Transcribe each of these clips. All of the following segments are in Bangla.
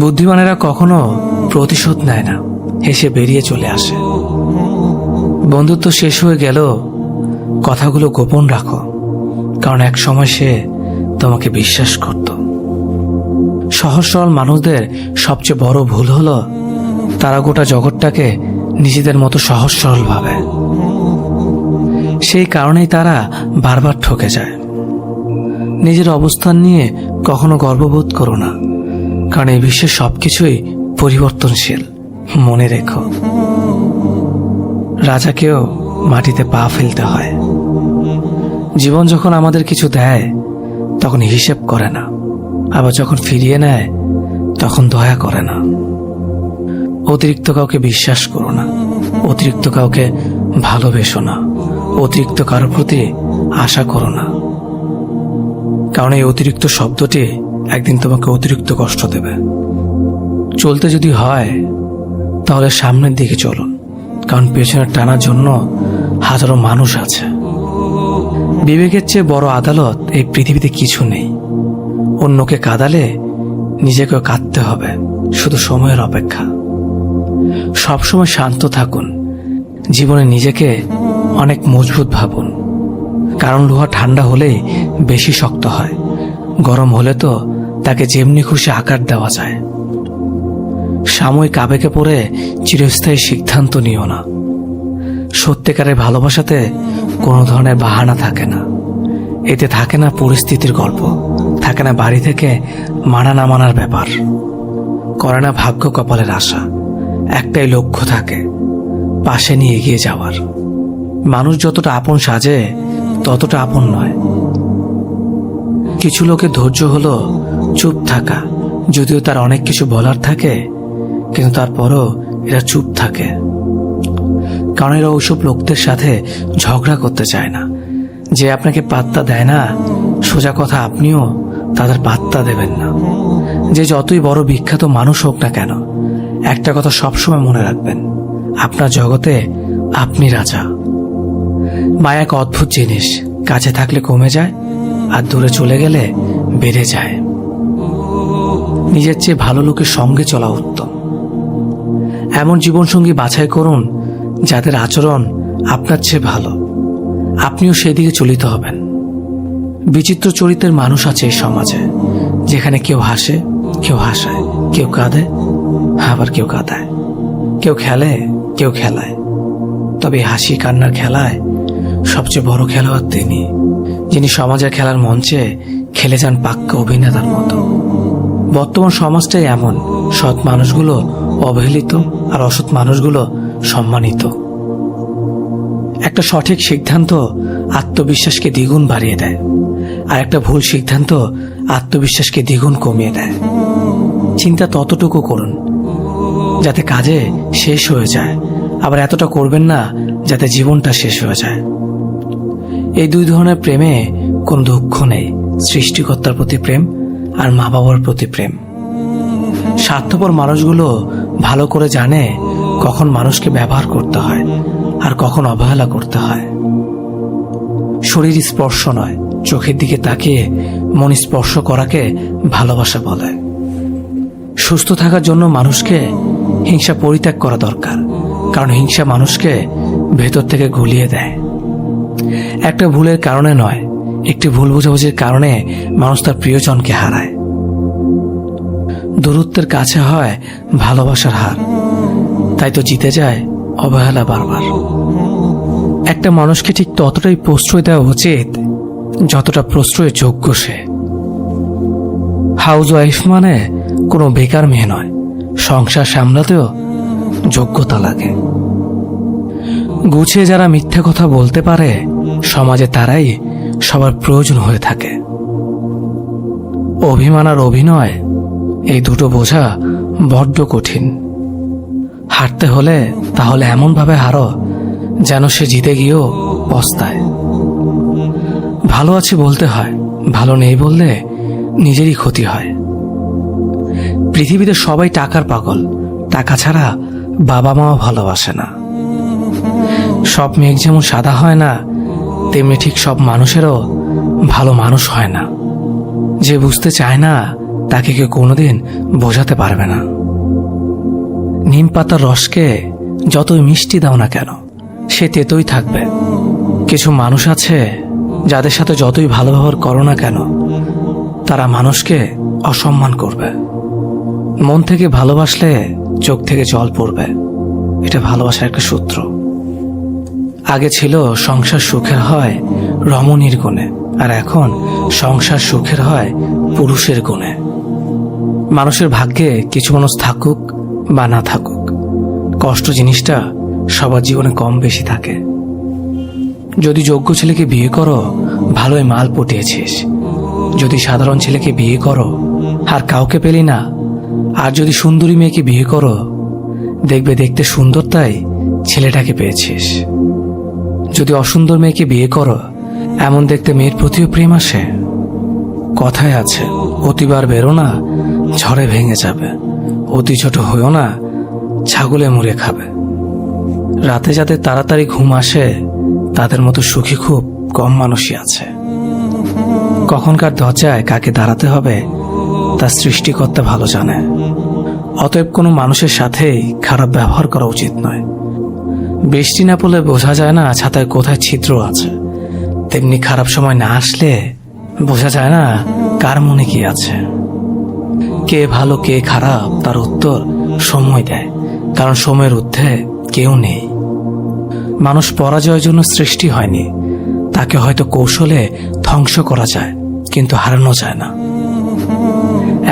বুদ্ধিমানেরা কখনো প্রতিশোধ নেয় না, হেসে বেরিয়ে চলে আসে। বন্ধুত্ব শেষ হয়ে গেল, কথাগুলো গোপন রাখো, কারণ এক সময় সে তোমাকে বিশ্বাস করত। সহজ সরল মানুষদের সবচেয়ে বড় ভুল হলো তারা গোটা জগৎটাকে নিজেদের মতো সহজ সরল ভাবে। সেই কারণেই তারা বারবার ঠকে যায়। নিজের অবস্থান নিয়ে কখনো গর্ববোধ করো না, কারণ এই বিশ্বের সবকিছুই পরিবর্তনশীল। মনে রেখো, রাজাকেও মাটিতে পা ফেলতে হয়। জীবন যখন আমাদের কিছু দেয় তখন হিসেব করে না, আবার যখন ফিরিয়ে নেয় তখন দয়া করে না। অতিরিক্ত কাউকে বিশ্বাস করো না, অতিরিক্ত কাউকে ভালোবেসো না, অতিরিক্ত কারোর প্রতি আশা করো না, কারণ এই অতিরিক্ত শব্দটি একদিন তোমাকে অতিরিক্ত কষ্ট দেবে। চলতে যদি হয় তাহলে সামনের দিকে চলো, কারণ পেছনে টানার জন্য হাজারো মানুষ আছে। বিবেকের চেয়ে বড় আদালত এই পৃথিবীতে কিছু নেই। অন্যকে কাঁদালে নিজেকেও কাঁদতে হবে, শুধু সময়ের অপেক্ষা। সবসময় শান্ত থাকুন, জীবনে নিজেকে অনেক মজবুত ভাবুন, কারণ লোহা ঠান্ডা হলেই বেশি শক্ত হয়, গরম হলে তো তাকে যেমনি খুশি আকার দেওয়া যায়। সাময়িক আবেগে পড়ে চিরস্থায়ী সিদ্ধান্ত নিও না। সত্যিকারের ভালোবাসাতে কোনো ধরনের বাহানা থাকে না। এতে থাকে না পরিস্থিতির গল্প, থাকে না বাড়ি থেকে মানা না মানার ব্যাপার, করে না ভাগ্য কপালের আশা। একটাই লক্ষ্য থাকে, পাশে নিয়ে এগিয়ে যাওয়ার। মানুষ যতটা আপন সাজে ততটা আপন নয়। কিছু লোকের ধৈর্য হলো চুপ থাকা, যদিও তার অনেক কিছু বলার থাকে, কিন্তু তারপরও এরা চুপ থাকে, কারণ এরা ওইসব লোকদের সাথে ঝগড়া করতে চায় না। যে আপনাকে পাত্তা দেয় না, সোজা কথা আপনিও তাদের পাত্তা দেবেন না। যে যতই বড় বিখ্যাত মানুষ হোক না কেন, একটা কথা সবসময় মনে রাখবেন, আপনার জগতে আপনি রাজা। মায়া এক অদ্ভুত জিনিস, কাছে থাকলে কমে যায় আর দূরে চলে গেলে বেড়ে যায়। নিজের চেয়ে ভালো লোকের সঙ্গে চলা উত্তম। এমন জীবনসঙ্গী বাছাই করুন যাদের আচরণ আপনার চেয়ে ভালো, আপনিও সেদিকে চলিত হবেন। বিচিত্র চরিত্রের মানুষ আছে এই সমাজে, যেখানে কেউ হাসে, কেউ হাসায়, কেউ কাঁদে, আবার কেউ কাঁদায়, কেউ খেলে, কেউ খেলায়। তবে হাসি কান্নার খেলায় সবচেয়ে বড় খেলোয়াড় তিনি, যিনি সমাজের খেলার মঞ্চে খেলে যান পাক্কা অভিনেতার মতো। বর্তমান সমাজটাই এমন, সৎ মানুষগুলো অবহেলিত আর অসৎ মানুষগুলো সম্মানিত। একটা সঠিক সিদ্ধান্ত আত্মবিশ্বাসকে দ্বিগুণ বাড়িয়ে দেয়, আর একটা ভুল সিদ্ধান্ত আত্মবিশ্বাসকে দ্বিগুণ কমিয়ে দেয়। চিন্তা ততটুকু করুন যাতে কাজে শেষ হয়ে যায়, আবার এতটা করবেন না যাতে জীবনটা শেষ হয়ে যায়। এই দুই ধরনের প্রেমে কোনো দুঃখ নেই, সৃষ্টিকর্তার প্রতি প্রেম আর মা বাবার প্রতি প্রেম। স্বার্থপর মানুষগুলো ভালো করে জানে কখন মানুষকে ব্যবহার করতে হয় আর কখন অবহেলা করতে হয়। শরীর স্পর্শ নয়, চোখের দিকে তাকিয়ে মন স্পর্শ করাকে ভালোবাসা বলে। সুস্থ থাকার জন্য মানুষকে হিংসা পরিত্যাগ করা দরকার, কারণ হিংসা মানুষকে ভেতর থেকে গুলিয়ে দেয়। একটা ভুলের কারণে নয়, একটি ভুল বোঝাবুঝির কারণে মানুষ তার প্রিয়জনকে হারায়। দূরত্বের কাছে হয় ভালোবাসার হার, তাই তো জিতে যায় অবহেলা বারবার। একটা মানুষকে ঠিক ততটাই প্রশ্রয় দেওয়া উচিত যতটা প্রশ্রয়ের যোগ্য সে। হাউস ওয়াইফ মানে কোনো বেকার মেয়ে নয়, সংসার সামলাতেও যোগ্যতা লাগে। গুছিয়ে যারা মিথ্যা কথা বলতে পারে, সমাজে তারাই সবার প্রয়োজন হয়ে থাকে। অভিমান আর অভিনয়, এই দুটো বোঝা বড্ড কঠিন। হারতে হলে তাহলে এমনভাবে হারো যেন সে জিতে গিয়েও পস্তায়। ভালো আছি বলতে হয়, ভালো নেই বললে নিজেরই ক্ষতি হয়। পৃথিবীতে সবাই টাকার পাগল, টাকা ছাড়া বাবা মাও ভালোবাসে না। সব মেঘ যেমন সাদা হয় না, তেমনি ঠিক সব মানুষেরও ভালো মানুষ হয় না। যে বুঝতে চায় না তাকে কেউ কোনোদিন বোঝাতে পারবে না। নিম পাতার রসকে যতই মিষ্টি দাও না কেন, সে তেতোই থাকবে। কিছু মানুষ আছে যাদের সাথে যতই ভালো ব্যবহার করো না কেন, তারা মানুষকে অসম্মান করবে। মন থেকে ভালোবাসলে চোখ থেকে জল পড়বে, এটা ভালোবাসার একটা সূত্র। আগে ছিল সংসার সুখের হয় রমণীর গুণে, আর এখন সংসার সুখের হয় পুরুষের গুণে। মানুষের ভাগ্যে কিছু মানুষ থাকুক বা না থাকুক, কষ্ট জিনিসটা সবার জীবনে কম বেশি থাকে। যদি যোগ্য ছেলেকে বিয়ে করো, ভালোই মাল পটিয়েছিস। যদি সাধারণ ছেলেকে বিয়ে করো, আর কাউকে পেলি না। আর যদি সুন্দরী মেয়েকে বিয়ে করো, দেখবে দেখতে সুন্দর তাই ছেলেটাকে পেয়েছিস। যদি অসুন্দর মেয়েকে বিয়ে করো, এমন দেখতে মেয়ের প্রতিও প্রেম আসে। কথায় আছে, অতিবার বেরো না, ঝড়ে ভেঙে যাবে। অতি ছোট হইও না, ছাগলে মুড়ে খাবে। রাতে যাদের তাড়াতাড়ি ঘুম আসে, তাদের মতো সুখী খুব কম মানুষই আছে। কখনকার দরজায় কাকে দাঁড়াতে হবে তা সৃষ্টিকর্তা ভালো জানে। অতএব কোনো মানুষের সাথেই খারাপ ব্যবহার করা উচিত নয়। বৃষ্টি না পড়লে বোঝা যায় না ছাতায় কোথায় ছিদ্র আছে, তেমনি খারাপ সময় না আসলে বোঝা যায় না কার মনে কি আছে। কে ভালো কে খারাপ তার উত্তর সময় দেয়, কারণ সময়ের ঊর্ধ্বে কেউ নেই। মানুষ পরাজয়ের জন্য সৃষ্টি হয়নি, তাকে হয়তো কৌশলে ধ্বংস করা যায়, কিন্তু হারানো যায় না।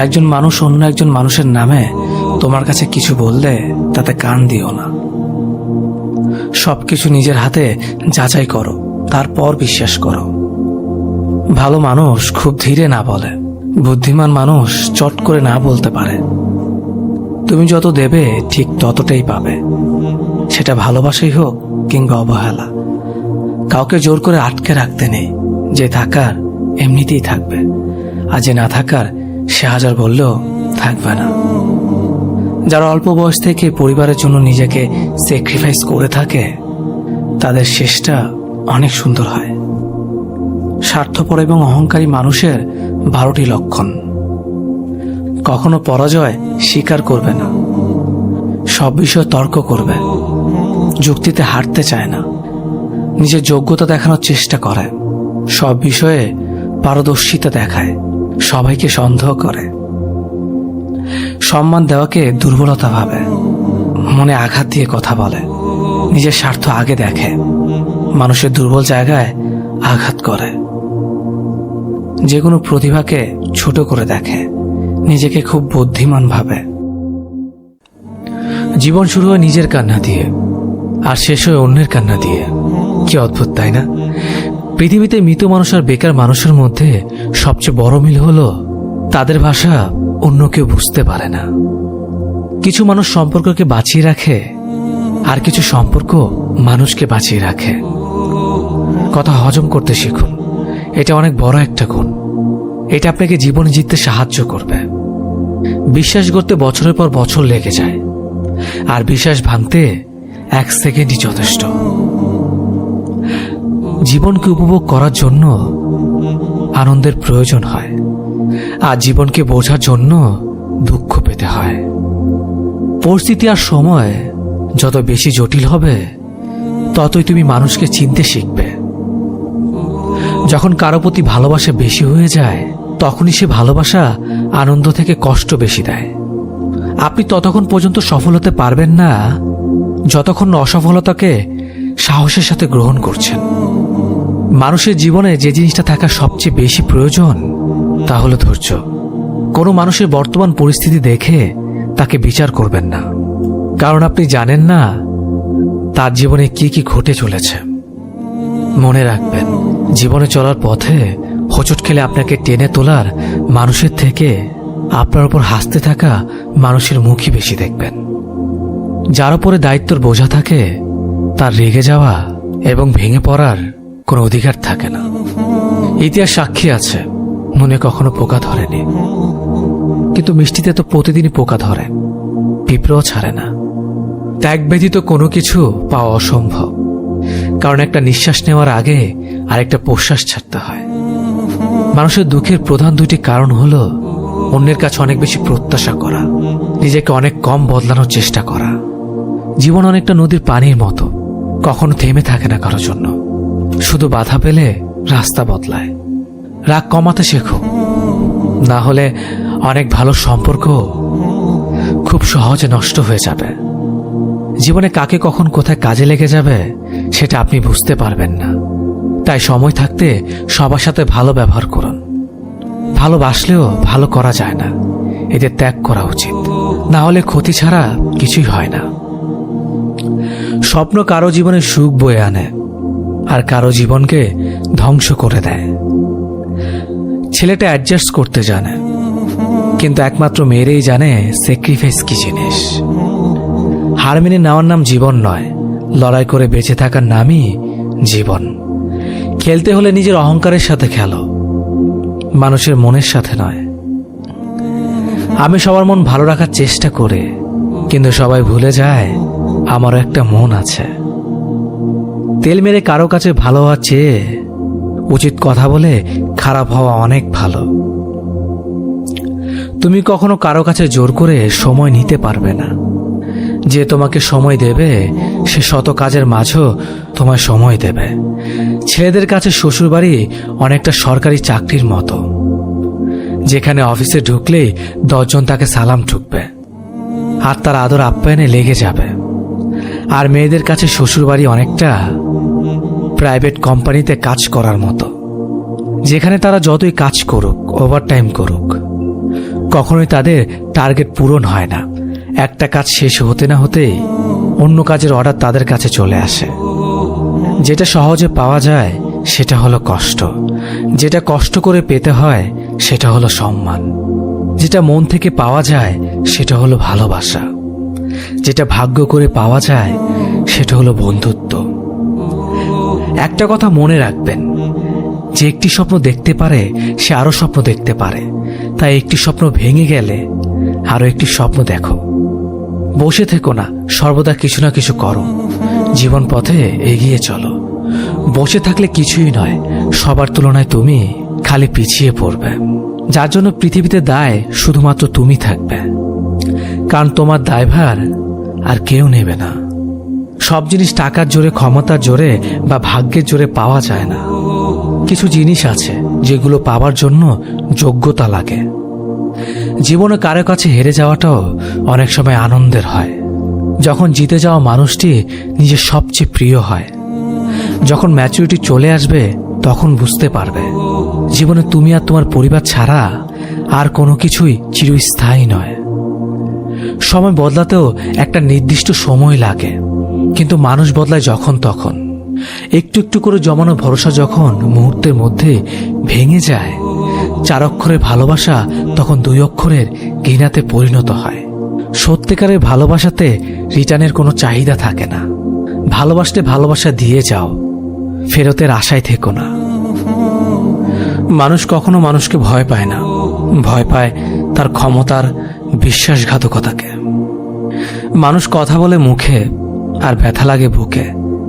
একজন মানুষ অন্য একজন মানুষের নামে তোমার কাছে কিছু বললে তাতে কান দিও না। সবকিছু নিজের হাতে যাচাই করো, তারপর বিশ্বাস করো। ভালো মানুষ খুব ধীরে না বলে, বুদ্ধিমান মানুষ চট করে না বলতে পারে। তুমি যত দেবে ঠিক ততটাই পাবে, সেটা ভালোবাসাই হোক কিংবা অবহেলা। কাউকে জোর করে আটকে রাখতে নেই, যে থাকার এমনিতেই থাকবে, আর যে না থাকার সে হাজার বললেও থাকবে না। যারা অল্প বয়স থেকে পরিবারের জন্য নিজেকে স্যাক্রিফাইস করে থাকে, তাদের শেষটা অনেক সুন্দর হয়। স্বার্থপর এবং অহংকারী মানুষের 12টি লক্ষণ। কখনো পরাজয় স্বীকার করবে না, সব বিষয়ে তর্ক করবে, যুক্তিতে হারতে চায় না, নিজের যোগ্যতা দেখানোর চেষ্টা করে, সব বিষয়ে পারদর্শিতা দেখায়, সবাইকে সন্দেহ করে, সম্মান দেওয়াকে দুর্বলতা ভাবে, মনে আঘাত দিয়ে কথা বলে, নিজের স্বার্থ আগে দেখে, মানুষের দুর্বল জায়গায় আঘাত করে, যে কোনো প্রতিভাকে ছোট করে দেখে, নিজেকে খুব বুদ্ধিমান ভাবে। জীবন শুরু হয় নিজের কান্না দিয়ে, আর শেষ হয় অন্যের কান্না দিয়ে। কি অদ্ভুত তাই না? পৃথিবীতে মৃত মানুষ আর বেকার মানুষের মধ্যে সবচেয়ে বড় মিল হলো তাদের ভাষা অন্য কেউ বুঝতে পারে না। কিছু মানুষ সম্পর্ককে বাঁচিয়ে রাখে, আর কিছু সম্পর্ক মানুষকে বাঁচিয়ে রাখে। কথা হজম করতে শিখুন, এটা অনেক বড় একটা গুণ। এটা আপনাকে জীবনে জিততে সাহায্য করবে। বিশ্বাস করতে বছরের পর বছর লেগে যায়, আর বিশ্বাস ভাঙতে 1 সেকেন্ডই যথেষ্ট। জীবনকে উপভোগ করার জন্য আনন্দের প্রয়োজন হয়, আর জীবনকে বোঝার জন্য দুঃখ পেতে হয়। পরিস্থিতি আর সময় যত বেশি জটিল হবে, ততই তুমি মানুষকে চিনতে শিখবে। যখন কারো প্রতি ভালোবাসা বেশি হয়ে যায়, তখনই সে ভালোবাসা আনন্দ থেকে কষ্ট বেশি দেয়। আপনি ততক্ষণ পর্যন্ত সফল হতে পারবেন না যতক্ষণ অসফলতাকে সাহসের সাথে গ্রহণ করছেন। মানুষের জীবনে যে জিনিসটা থাকা সবচেয়ে বেশি প্রয়োজন তা হলো ধৈর্য। কোনো মানুষের বর্তমান পরিস্থিতি দেখে তাকে বিচার করবেন না, কারণ আপনি জানেন না তার জীবনে কি কি ঘটে চলেছে। মনে রাখবেন, জীবনে চলার পথে হোঁচট খেলে আপনাকে টেনে তোলার মানুষের থেকে আপনার উপর হাসতে থাকা মানুষের মুখই বেশি দেখবেন। যার উপরে দায়িত্বর বোঝা থাকে, তার রেগে যাওয়া এবং ভেঙে পড়ার কোনো অধিকার থাকে না। ইতিহাস সাক্ষী আছে, নুনে কখনো পোকা ধরেনি, কিন্তু মিষ্টিতে তো প্রতিদিনই পোকা ধরে, পিঁপড়েও ছাড়ে না। ত্যাগ ব্যতীত কোনো কিছু পাওয়া অসম্ভব, কারণ একটা নিঃশ্বাস নেওয়ার আগে আরেকটা প্রশ্বাস ছাড়তে হয়। মানুষের দুঃখের প্রধান 2টি কারণ হলো অন্যের কাছে অনেক বেশি প্রত্যাশা করা, নিজেকে অনেক কম বদলানোর চেষ্টা করা। জীবন অনেকটা নদীর পানির মতো, কখনো থেমে থাকে না কারোর জন্য, শুধু বাধা পেলে রাস্তা বদলায়। রাগ কমাতে শেখো, না হলে অনেক ভালো সম্পর্ক খুব সহজে নষ্ট হয়ে যাবে। জীবনে কাকে কখন কোথায় কাজে লেগে যাবে সেটা আপনি বুঝতে পারবেন না। তাই সময় থাকতে সবার সাথে ভালো ব্যবহার করুন। ভালোবাসলেও ভালো করা যায় না, এদের ত্যাগ করা উচিত, না হলে ক্ষতি ছাড়া কিছুই হয় না। স্বপ্ন কারো জীবনে সুখ বয়ে আনে, আর কারো জীবনকে ধ্বংস করে দেয়। ছেলেটা অ্যাডজাস্ট করতে জানে, কিন্তু একমাত্র মেয়েরাই জানে স্যাক্রিফাইস কি জিনিস। হার মেনে নেওয়ার নাম জীবন নয়, লড়াই করে বেঁচে থাকার নামই জীবন। খেলতে হলে নিজের অহংকারের সাথে খেলো, মানুষের মনের সাথে নয়। আমি সবার মন ভালো রাখার চেষ্টা করি, কিন্তু সবাই ভুলে যায় আমারও একটা মন আছে। তেল মেরে কারো কাছে ভালো হওয়ার চেয়ে উচিত কথা বলে খারাপ হওয়া অনেক ভালো। তুমি কখনো কারো কাছে জোর করে সময় নিতে পারবে না। যে তোমাকে সময় দেবে সে শত কাজের মাঝেও তোমায় সময় দেবে। ছেলেদের কাছে শ্বশুরবাড়ি অনেকটা সরকারি চাকরির মতো, যেখানে অফিসে ঢুকলেই 10 জন তাকে সালাম ঠুকবে আর তার আদর আপ্যায়নে লেগে যাবে। আর মেয়েদের কাছে শ্বশুরবাড়ি অনেকটা প্রাইভেট কোম্পানিতে কাজ করার মতো, যেখানে তারা যতই কাজ করুক, ওভারটাইম করুক, কখনোই তাদের টার্গেট পূরণ হয় না। একটা কাজ শেষ হতে না হতেই অন্য কাজের অর্ডার তাদের কাছে চলে আসে। যেটা সহজে পাওয়া যায় সেটা হলো কষ্ট, যেটা কষ্ট করে পেতে হয় সেটা হলো সম্মান, যেটা মন থেকে পাওয়া যায় সেটা হলো ভালোবাসা, যেটা ভাগ্য করে পাওয়া যায় সেটা হলো বন্ধুত্ব। একটা কথা মনে রাখবেন, যে একটি স্বপ্ন দেখতে পারে সে আরো স্বপ্ন দেখতে পারে। তাই একটি স্বপ্ন ভেঙে গেলে আরো একটি স্বপ্ন দেখো। বসে থেকো না, সর্বদা কিছু না কিছু করো। জীবন পথে এগিয়ে চলো। বসে থাকলে কিছুই নয়, সবার তুলনায় তুমি খালি পিছিয়ে পড়বে। যার জন্য পৃথিবীতে দায় শুধুমাত্র তুমি থাকবে, কারণ তোমার দায়ভার আর কেউ নেবে না। সব জিনিস টাকার জোরে, ক্ষমতার জোরে বা ভাগ্যের জোরে পাওয়া যায় না। কিছু জিনিস আছে যেগুলো পাওয়ার জন্য যোগ্যতা লাগে। জীবনে কারো কাছে হেরে যাওয়াটাও অনেক সময় আনন্দের হয়, যখন জিতে যাওয়া মানুষটি নিজের সবচেয়ে প্রিয় হয়। যখন ম্যাচুরিটি চলে আসবে তখন বুঝতে পারবে জীবনে তুমি আর তোমার পরিবার ছাড়া আর কোনো কিছুই চিরস্থায়ী নয়। সময় বদলাতেও একটা নির্দিষ্ট সময় লাগে, কিন্তু মানুষ বদলায় যখন তখন। একটু একটু করে জমানো ভরসা যখন মুহূর্তের মধ্যে ভেঙে যায়, 4 অক্ষরের ভালোবাসা তখন 2 অক্ষরের ঘৃণাতে পরিণত হয়। সত্যিকারের ভালোবাসাতে রিটার্নের কোনো চাহিদা থাকে না। ভালোবাসতে ভালোবাসা দিয়ে যাও, ফেরতের আশায় থেকো না। মানুষ কখনো মানুষকে ভয় পায় না, ভয় পায় তার ক্ষমতার বিশ্বাসঘাতকতাকে। মানুষ কথা বলে মুখে আর ব্যথা লাগে বুকে।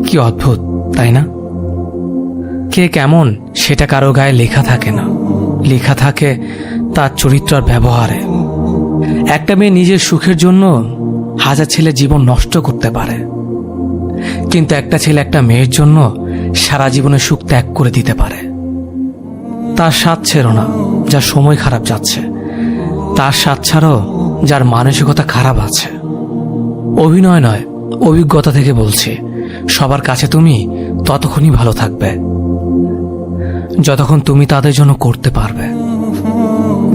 কি অদ্ভুত, তাই না? কে কেমন সেটা কারো গায়ে লেখা থাকে না, লেখা থাকে তার চরিত্র আর ব্যবহারে। একটা মেয়ে নিজের সুখের জন্য 1000 ছেলে জীবন নষ্ট করতে পারে, কিন্তু একটা ছেলে একটা মেয়ের জন্য সারা জীবনের সুখ ত্যাগ করে দিতে পারে। তার স্বাদ ছেড়ো না যার সময় খারাপ যাচ্ছে, তার স্বাদ ছাড়ো যার মানসিকতা খারাপ আছে। অভিনয় নয়, অভিজ্ঞতা থেকে বলছি, সবার কাছে তুমি ততক্ষণই ভালো থাকবে যতক্ষণ তুমি তাদের জন্য করতে পারবে।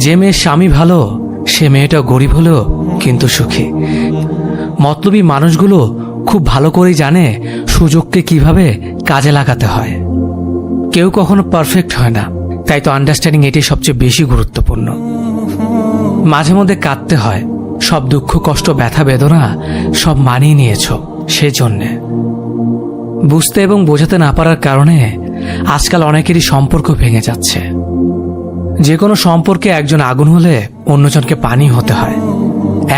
যে মেয়ের স্বামী ভালো সে মেয়েটা গরিব হলেও কিন্তু সুখী। মতলবী মানুষগুলো খুব ভালো করেই জানে সুযোগকে কিভাবে কাজে লাগাতে হয়। কেউ কখনো পারফেক্ট হয় না, তাই তো আন্ডারস্ট্যান্ডিং এটাই সবচেয়ে বেশি গুরুত্বপূর্ণ। মাঝে মধ্যে কাঁদতে হয়, সব দুঃখ কষ্ট ব্যথা বেদনা সব মানিয়ে নিয়েছ সেজন্যে। বুঝতে এবং বোঝাতে না পারার কারণে আজকাল অনেকেরই সম্পর্ক ভেঙে যাচ্ছে। যে কোনো সম্পর্কে একজন আগুন হলে অন্যজনকে পানি হতে হয়।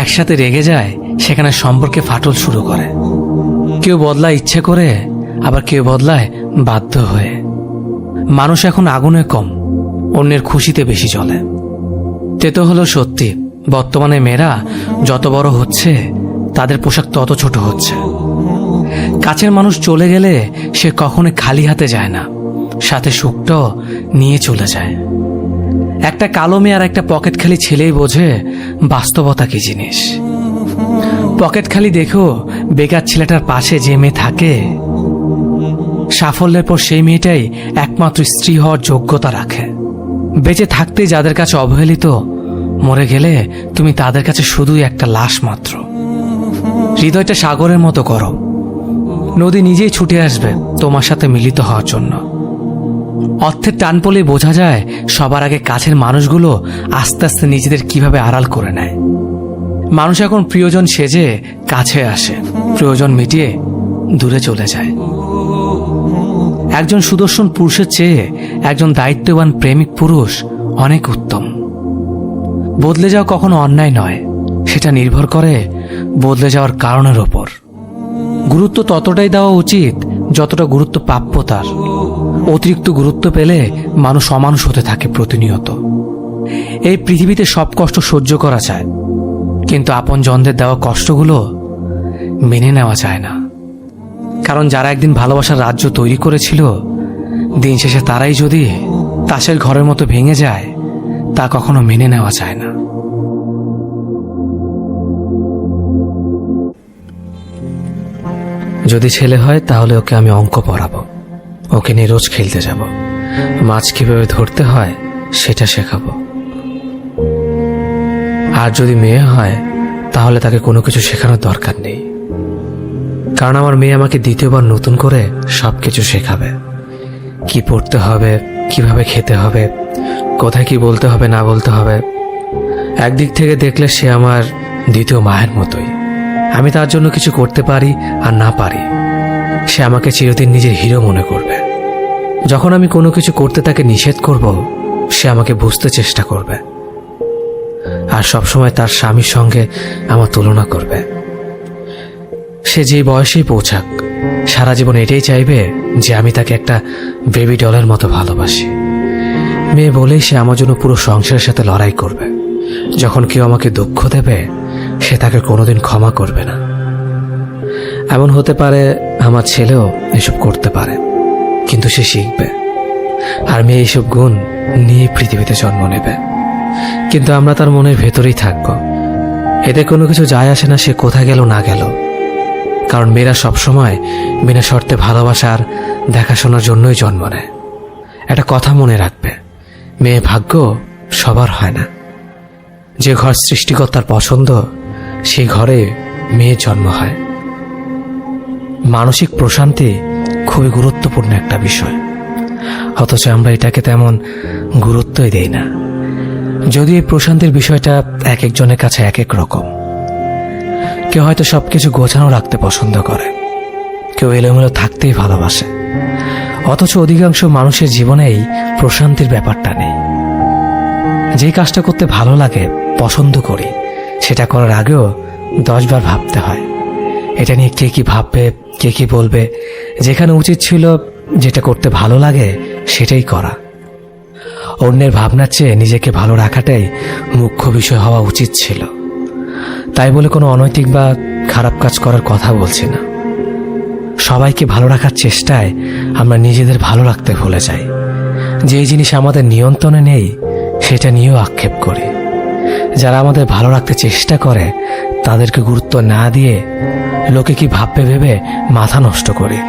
একসাথে রেগে যায়, সেখানে সম্পর্কে ফাটল শুরু করে। কেউ বদলায় ইচ্ছে করে, আবার কেউ বদলায় বাধ্য হয়ে। মানুষ এখন আগুনে কম, অন্যের খুশিতে বেশি চলে। তো হলো সত্যি, বর্তমানে মেয়েরা যত বড় হচ্ছে তাদের পোশাক তত ছোট হচ্ছে। কাছের মানুষ চলে গেলে সে কখনো খালি হাতে যায় না, সাথে সুখটাও নিয়ে চলে যায়। একটা কালো মেয়ে আর একটা পকেট খালি ছেলেই বোঝে বাস্তবতা কি জিনিস। পকেট খালি দেখো বেকার ছেলেটার পাশে যে মেয়ে থাকে, সাফল্যের পর সেই মেয়েটাই একমাত্র স্ত্রী হওয়ার যোগ্যতা রাখে। বেঁচে থাকতেই যাদের কাছে অবহেলিত, মরে গেলে তুমি তাদের কাছে শুধুই একটা লাশ মাত্র। হৃদয়টা সাগরের মতো করো, নদী নিজেই ছুটে আসবে তোমার সাথে মিলিত হওয়ার জন্য। অর্থের টান পড়লে বোঝা যায় সবার আগে কাছের মানুষগুলো আস্তে আস্তে নিজেদের কিভাবে আড়াল করে নেয়। মানুষ এখন প্রিয়জন সেজে কাছে আসে, প্রয়োজন মিটিয়ে দূরে চলে যায়। একজন সুদর্শন পুরুষের চেয়ে একজন দায়িত্ববান প্রেমিক পুরুষ অনেক উত্তম। বদলে যাওয়া কখনো অন্যায় নয়, সেটা নির্ভর করে বদলে যাওয়ার কারণের ওপর। গুরুত্ব ততটাই দেওয়া উচিত যতটা গুরুত্ব প্রাপ্য তার। অতিরিক্ত গুরুত্ব পেলে মানুষ অমানুষ হতে থাকে প্রতিনিয়ত। এই পৃথিবীতে সব কষ্ট সহ্য করা যায়, কিন্তু আপনজনদের দেওয়া কষ্টগুলো মেনে নেওয়া যায় না। কারণ যারা একদিন ভালোবাসার রাজ্য তৈরি করেছিল, দিন শেষে তারাই যদি তাসের ঘরের মতো ভেঙে যায়, তা কখনো মেনে নেওয়া যায় না। যদি ছেলে হয় তাহলে ওকে আমি অঙ্ক পড়াবো, ওকে নিয়ে রোজ খেলতে যাব, মাছ কিভাবে ধরতে হয় সেটা শেখাবো। আর যদি মেয়ে হয় তাহলে তাকে কোনো কিছু শেখানোর দরকার নেই, কারণ আমার মেয়ে আমাকে দ্বিতীয়বার নতুন করে সবকিছু শেখাবে। কি পড়তে হবে, কিভাবে খেতে হবে, কোথায় কি বলতে হবে না বলতে হবে। একদিক থেকে দেখলে সে আমার দ্বিতীয় মায়ের মতোই। আমি তার জন্য কিছু করতে পারি আর না পারি, সে আমাকে চিরদিন নিজের হিরো মনে করবে। যখন আমি কোনো কিছু করতে তাকে নিষেধ করব, সে আমাকে বুঝতে চেষ্টা করবে আর সবসময় তার স্বামীর সঙ্গে আমার তুলনা করবে। সে যে বয়সেই পৌঁছাক, সারা জীবন এটাই চাইবে যে আমি তাকে একটা বেবি ডলের মতো ভালোবাসি। মেয়ে বলেই সে আমার জন্য পুরো সংসারের সাথে লড়াই করবে। যখন কেউ আমাকে দুঃখ দেবে, সে তাকে কোনোদিন ক্ষমা করবে না। এমন হতে পারে আমার ছেলেও এসব করতে পারে, কিন্তু সে শিখবে। আর মেয়ে এইসব গুণ নিয়ে পৃথিবীতে জন্ম নেবে, কিন্তু আমরা তার মনের ভেতরেই থাকব। এতে কোনো কিছু যায় আসে না সে কোথায় গেল না গেল, কারণ মেয়েরা সবসময় বিনা শর্তে ভালোবাসার দেখাশোনার জন্যই জন্ম নেয়। একটা কথা মনে রাখবে, মেয়ে ভাগ্য সবার হয় না। যে ঘর সৃষ্টিকর্তার পছন্দ, সেই ঘরে মেয়ের জন্ম হয়। মানসিক প্রশান্তি খুবই গুরুত্বপূর্ণ একটা বিষয়, অথচ আমরা এটাকে তেমন গুরুত্বই দেই না। যদিও এই প্রশান্তির বিষয়টা এক একজনের কাছে এক এক রকম। কেউ হয়তো সবকিছু গোছানো রাখতে পছন্দ করে, কেউ এলোমেলো থাকতেই ভালোবাসে, অথচ অধিকাংশ মানুষের জীবনেই প্রশান্তির ব্যাপারটা নেই। যে কাজটা করতে ভালো লাগে, পছন্দ করি, সেটা করার আগেও 10 বার ভাবতে হয় এটা নিয়ে কে কি ভাববে, কে কি বলবে। যেখানে উচিত ছিল যেটা করতে ভালো লাগে সেটাই করা। অন্যের ভাবনার চেয়ে নিজেকে ভালো রাখাটাই মুখ্য বিষয় হওয়া উচিত ছিল। তাই বলে কোনো অনৈতিক বা খারাপ কাজ করার কথা বলছি না। সবাইকে ভালো রাখার চেষ্টায় আমরা নিজেদের ভালো রাখতে ভুলে যাই। যেই জিনিস আমাদের নিয়ন্ত্রণে নেই সেটা নিয়েও আক্ষেপ করি। যারা আমাদের ভালো রাখতে চেষ্টা করে তাদেরকে গুরুত্ব না দিয়ে লোকে কি ভাববে ভেবে মাথা নষ্ট করি,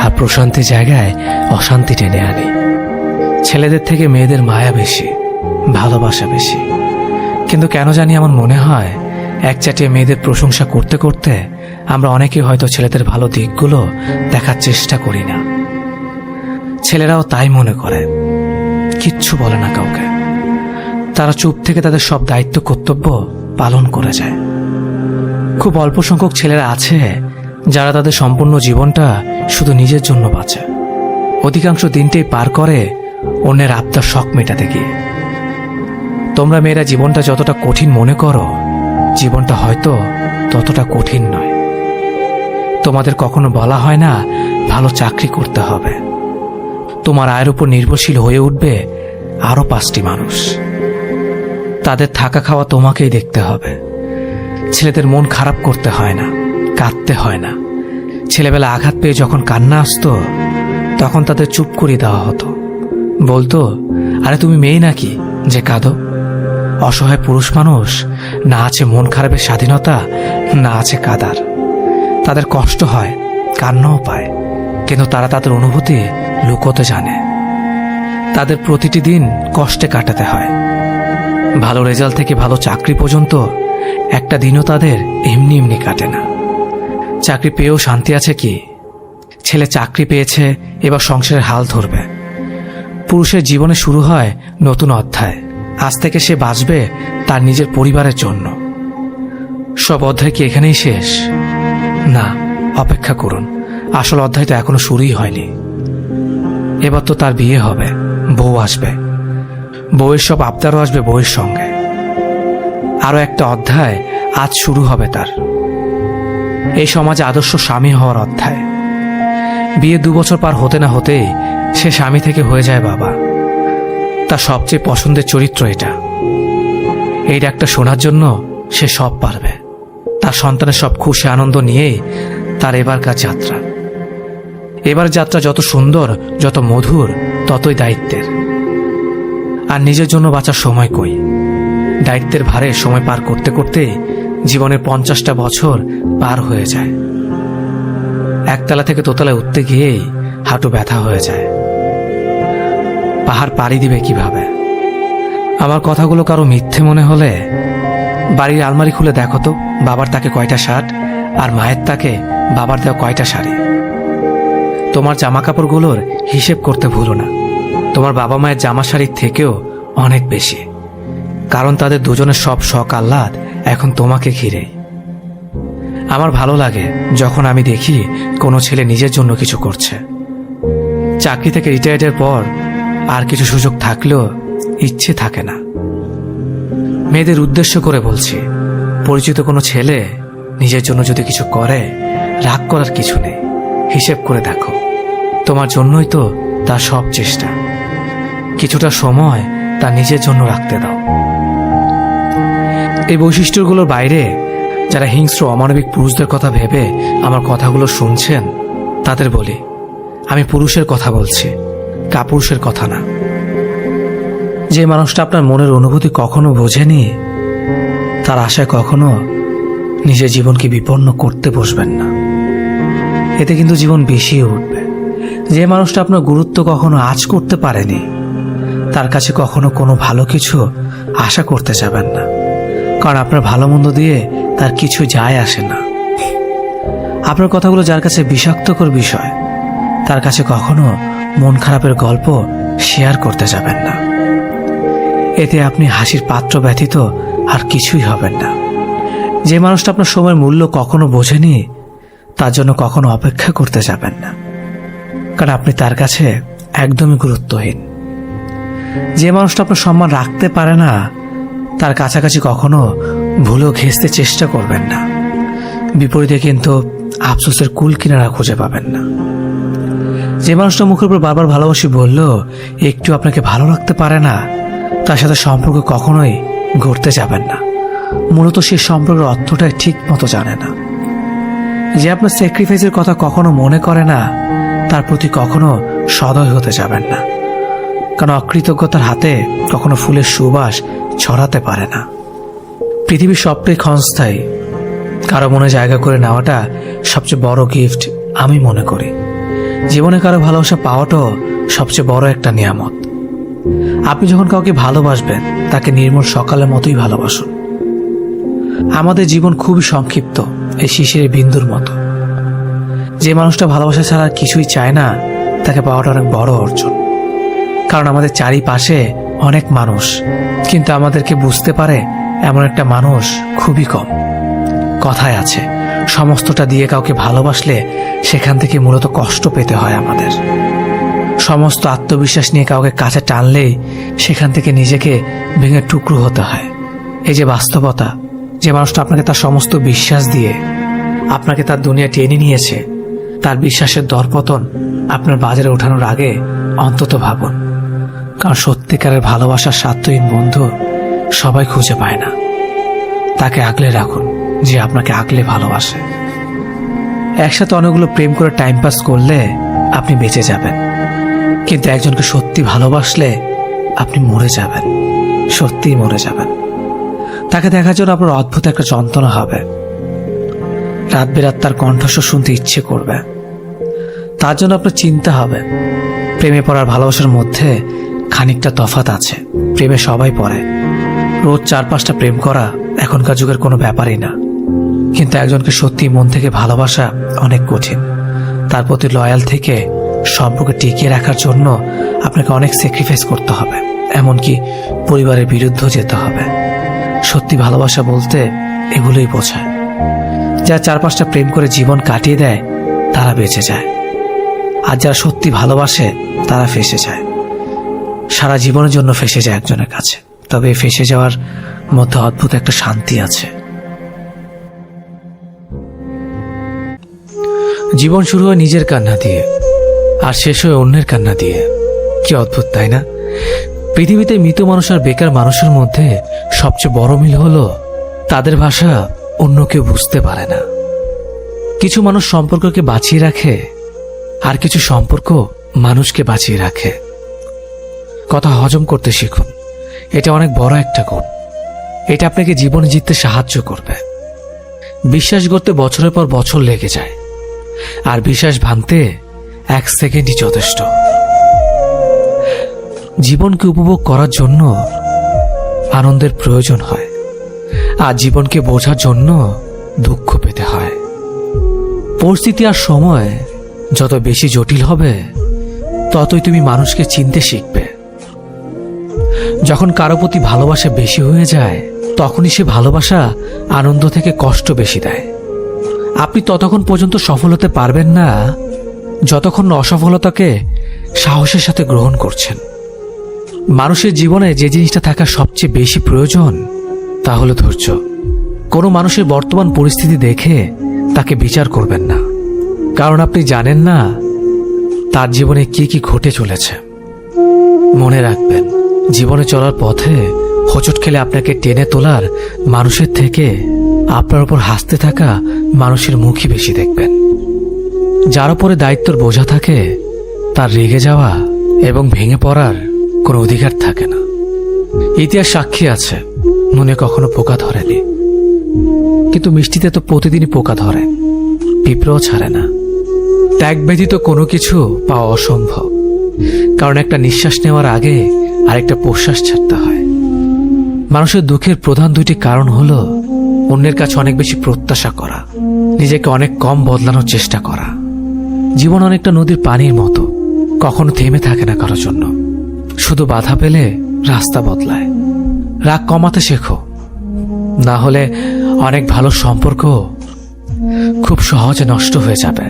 আর প্রশান্তির জায়গায় অশান্তি টেনে আনি। ছেলেদের থেকে মেয়েদের মায়া বেশি, ভালোবাসা বেশি, কিন্তু কেন জানি আমার মনে হয় একচাটিয়ে মেয়েদের প্রশংসা করতে করতে আমরা অনেকেই হয়তো ছেলেদের ভালো দিকগুলো দেখার চেষ্টা করি না। ছেলেরাও তাই মনে করে, কিচ্ছু বলে না কাউকে। তারা চুপ থেকে তাদের সব দায়িত্ব কর্তব্য পালন করে যায়। খুব অল্প সংখ্যক ছেলেরা আছে যারা তাদের সম্পূর্ণ জীবনটা শুধু নিজের জন্য বাঁচে। অধিকাংশ দিনটাই পার করে অন্যের আবদার শখ মেটাতে গিয়ে। তোমরা মেয়েরা জীবনটা যতটা কঠিন মনে করো, জীবনটা হয়তো ততটা কঠিন নয়। তোমাদের কখনো বলা হয় না ভালো চাকরি করতে হবে। তোমার আয়ের উপর নির্ভরশীল হয়ে উঠবে আরো 5টি মানুষ। তাদের থাকা খাওয়া তোমাকেই দেখতে হবে। ছেলেদের মন খারাপ করতে হয় না, কাঁদতে হয় না। ছেলেবেলা আঘাত পেয়ে যখন কান্না আসতো তখন তাদের চুপ করিয়ে দেওয়া হতো, বলতো, আরে তুমি মেয়ে নাকি যে কাঁদো? অসহায় পুরুষ মানুষ, না আছে মন খারাপের স্বাধীনতা, না আছে কাদার। তাদের কষ্ট হয়, কান্নাও পায়, কিন্তু তারা তাদের অনুভূতি লুকোতে জানে। তাদের প্রতিটি দিন কষ্টে কাটাতে হয়। ভালো রেজাল্ট থেকে ভালো চাকরি পর্যন্ত একটা দিনও তাদের এমনি এমনি কাটে না। চাকরি পেয়েও শান্তি আছে কি? ছেলে চাকরি পেয়েছে, এবার সংসারের হাল ধরবে। পুরুষের জীবনে শুরু হয় নতুন অধ্যায়। আজ থেকে সে বাঁচবে তার নিজের পরিবারের জন্য। সব অধ্যায় কি এখানেই শেষ? না, অপেক্ষা করুন, আসল অধ্যায় তো এখনো শুরুই হয়নি। এবার তো তার বিয়ে হবে, বউ আসবে, বউয়ের সব আবদারও আসবে বউয়ের সঙ্গে। আরো একটা অধ্যায় আজ শুরু হবে তার, এই সমাজে আদর্শ স্বামী হওয়ার অধ্যায়। বিয়ে 2 বছর পার হতে না হতেই সে স্বামী থেকে হয়ে যায় বাবা। তার সবচেয়ে পছন্দের চরিত্র এটা। এই ডাকটা শোনার জন্য সে সব পারবে। তার সন্তানের সব খুশি আনন্দ নিয়েই তার এবারকার যাত্রা। এবার যাত্রা যত সুন্দর, যত মধুর, ততই দায়িত্বের। আর নিজের জন্য বাঁচার সময় কই? দায়িত্বের ভারে সময় পার করতে করতে জীবনের 50টা বছর পার হয়ে যায়। একতলা থেকে দোতলায় উঠতে গিয়েই হাঁটু ব্যথা হয়ে যায়। পাহাড় পাড়ি দিবে কিভাবে? আমার কথাগুলো কারো মিথ্যে মনে হলে বাড়ির আলমারি খুলে দেখো তো, বাবার তাকে কয়টা শার্ট আর মায়ের তাকে বাবার দেওয়া কয়টা শাড়ি। তোমার জামা কাপড়গুলোর হিসেব করতে ভুলো না। তোমার বাবা মায়ের জামা শাড়ির থেকেও অনেক বেশি, কারণ তাদের দুজনের সব শখ আহ্লাদ এখন তোমাকে ঘিরে। আমার ভালো লাগে যখন আমি দেখি কোনো ছেলে নিজের জন্য কিছু করছে। চাকরি থেকে রিটায়ার্ডের পর আর কিছু সুযোগ থাকলেও ইচ্ছে থাকে না। মেয়েদের উদ্দেশ্য করে বলছি, পরিচিত কোনো ছেলে নিজের জন্য যদি কিছু করে, রাগ করার কিছু নেই। হিসেব করে দেখো, তোমার জন্যই তো তার সব চেষ্টা। কিছুটা সময় তার নিজের জন্য রাখতে দাও। এই বৈশিষ্ট্যগুলোর বাইরে যারা হিংস্র অমানবিক পুরুষদের কথা ভেবে আমার কথাগুলো শুনছেন, তাদের বলি, আমি পুরুষের কথা বলছি, কাপুরুষের কথা না। যে মানুষটা আপনার মনের অনুভূতি কখনো বোঝেনি, তার আশায় কখনো নিজের জীবনকে বিপন্ন করতে বসবেন না। এতে কিন্তু জীবন বেশিই উঠবে। যে মানুষটা আপনার গুরুত্ব কখনো আঁচ করতে পারেনি, তার কাছে কখনো কোনো ভালো কিছু আশা করতে যাবেন না, কারণ আপনার ভালো মন্দ দিয়ে তার কিছু যায় আসে না। আপনার কথাগুলো যার কাছে বিষাক্তকর বিষয়, তার কাছে কখনো মন খারাপের গল্প শেয়ার করতে যাবেন না। এতে আপনি হাসির পাত্র ব্যতীত আর কিছুই হবেন না। যে মানুষটা আপনার সময়ের মূল্য কখনো বোঝেনি, তার জন্য কখনো অপেক্ষা করতে যাবেন না, কারণ আপনি তার কাছে একদমই গুরুত্বহীন। যে মানুষটা আপনার সম্মান রাখতে পারে না, তার কাছাকাছি কখনো ভুলেও ঘেঁষতে চেষ্টা করবেন না। বিপরীতে কিন্তু আফসোসের কুল কিনারা খুঁজে পাবেন না। যে মানুষটা মুখের উপর বারবার ভালোবাসি বললেও একটু আপনাকে ভালো রাখতে পারে না, তার সাথে সম্পর্ক কখনোই গড়তে যাবেন না। মূলত সেই সম্পর্কের অর্থটাই ঠিক মতো জানে না। যে আপনার স্যাক্রিফাইসের কথা কখনো মনে করে না, তার প্রতি কখনো সদয় হতে যাবেন না, কারণ অকৃতজ্ঞতার হাতে কখনো ফুলের সুবাস ছড়াতে পারে না। পৃথিবীর সবটাই ক্ষণস্থায়ী। কারো মনে জায়গা করে নেওয়াটা সবচেয়ে বড় গিফট আমি মনে করি। জীবনে কারো ভালোবাসা পাওয়াটাও সবচেয়ে বড় একটা নিয়ামত। আপনি যখন কাউকে ভালোবাসবেন, তাকে নির্মল সকালের মতোই ভালোবাসুন। আমাদের জীবন খুবই সংক্ষিপ্ত, এই শিশিরের বিন্দুর মতো। যে মানুষটা ভালোবাসা ছাড়া কিছুই চায় না, তাকে পাওয়াটা অনেক বড় অর্জন। কারণ আমাদের চারিপাশে অনেক মানুষ, কিন্তু আমাদেরকে বুঝতে পারে এমন একটা মানুষ খুবই কম। কথায় আছে, সমস্তটা দিয়ে কাউকে ভালোবাসলে সেখান থেকে মূলত কষ্ট পেতে হয় আমাদের। সমস্ত আত্মবিশ্বাস নিয়ে কাউকে কাছে টানলেই সেখান থেকে নিজেকে ভেঙে টুকরো হতে হয়। এই যে বাস্তবতা, যে মানুষটা আপনাকে তার সমস্ত বিশ্বাস দিয়ে আপনাকে তার দুনিয়া টেনে নিয়েছে, তার বিশ্বাসের দরপতন আপনার বাজারে ওঠানোর আগে অন্তত ভাবুন। কারণ সত্যিকারের ভালোবাসার স্বার্থহীন বন্ধু সবাই খুঁজে পায় না। তাকে আগলে রাখুন যে আপনাকে আগলে ভালোবাসে। একসাথে অনেকগুলো প্রেম করে টাইম পাস করলে আপনি বেঁচে যাবেন, কিন্তু একজনকে সত্যি ভালোবাসলে আপনি মরে যাবেন, সত্যিই মরে যাবেন। তাকে দেখার জন্য আপনার অদ্ভুত একটা যন্ত্রণা হবে। রাত বেরাত তার কণ্ঠস্বর শুনতে ইচ্ছে করবে। তার জন্য আপনার চিন্তা হবে। প্রেমে পড়ার ভালোবাসার মধ্যে খানিকটা তফাৎ আছে। প্রেমে সবাই পড়ে, রোজ 4-5টা প্রেম করা এখনকার যুগের কোনো ব্যাপারই না। কিন্তু একজনকে সত্যি মন থেকে ভালোবাসা অনেক কঠিন। তার প্রতি লয়াল থেকে সম্পর্ক টিকিয়ে রাখার জন্য আপনাকে অনেক স্যাক্রিফাইস করতে হবে, এমনকি পরিবারের বিরুদ্ধেও যেতে হবে। সত্যি ভালোবাসা বলতে এগুলোই বোঝায়। যারা 4-5টা প্রেম করে জীবন কাটিয়ে দেয় তারা বেঁচে যায়, আর যারা সত্যি ভালোবাসে তারা ফেঁসে যায়, সারা জীবনের জন্য ফেঁসে যায় একজনের কাছে। তবে এই ফেঁসে যাওয়ার মধ্যে অদ্ভুত একটা শান্তি আছে। জীবন শুরু হয় নিজের কান্না দিয়ে, আর শেষ হয় অন্যের কান্না দিয়ে। কি অদ্ভুত, তাই না? পৃথিবীতে মৃত মানুষ আর বেকার মানুষের মধ্যে সবচেয়ে বড় মিল হলো তাদের ভাষা অন্য কেউ বুঝতে পারে না। কিছু মানুষ সম্পর্ককে বাঁচিয়ে রাখে, আর কিছু সম্পর্ক মানুষকে বাঁচিয়ে রাখে। কথা হজম করতে শিখুন, এটা অনেক বড় একটা গুণ। এটা আপনাকে জীবনে জিততে সাহায্য করবে। বিশ্বাস করতে বছরের পর বছর লেগে যায়, আর বিশ্বাস ভাঙতে 1 সেকেন্ডই যথেষ্ট। জীবনকে উপভোগ করার জন্য আনন্দের প্রয়োজন হয়, আর জীবনকে বোঝার জন্য দুঃখ পেতে হয়। পরিস্থিতি আর সময় যত বেশি জটিল হবে, ততই তুমি মানুষকে চিনতে শিখবে। যখন কারো প্রতি ভালোবাসা বেশি হয়ে যায়, তখনই সে ভালোবাসা আনন্দ থেকে কষ্ট বেশি দেয়। আপনি ততক্ষণ পর্যন্ত সফল হতে পারবেন না যতক্ষণ না অসফলতাকে সাহসের সাথে গ্রহণ করছেন। মানুষের জীবনে যে জিনিসটা থাকা সবচেয়ে বেশি প্রয়োজন তা হলো ধৈর্য। কোনো মানুষের বর্তমান পরিস্থিতি দেখে তাকে বিচার করবেন না, কারণ আপনি জানেন না তার জীবনে কি কি ঘটে চলেছে। মনে রাখবেন, জীবনে চলার পথে হোঁচট খেলে আপনাকে টেনে তোলার মানুষের থেকে আপনার উপর হাসতে থাকা মানুষের মুখই বেশি দেখবেন। যার উপরে দায়িত্বের বোঝা থাকে তার রেগে যাওয়া এবং ভেঙে পড়ার কোনো অধিকার থাকে না। ইতিহাস সাক্ষী আছে, নুনে কখনো পোকা ধরেনি, কিন্তু মিষ্টিতে তো প্রতিদিনই পোকা ধরে, পিঁপড়েও ছাড়ে না। ত্যাগ ব্যতীত কোনো কিছু পাওয়া অসম্ভব, কারণ একটা নিঃশ্বাস নেওয়ার আগে আরেকটা প্রশ্বাস ছাড়তে হয়। মানুষের দুঃখের প্রধান 2টি কারণ হলো অন্যের কাছে অনেক বেশি প্রত্যাশা করা, নিজেকে অনেক কম বদলানোর চেষ্টা করা। জীবন অনেকটা নদীর পানির মতো, কখনো থেমে থাকে না কারোর জন্য, শুধু বাধা পেলে রাস্তা বদলায়। রাগ কমাতে শেখো, না হলে অনেক ভালো সম্পর্ক খুব সহজে নষ্ট হয়ে যাবে।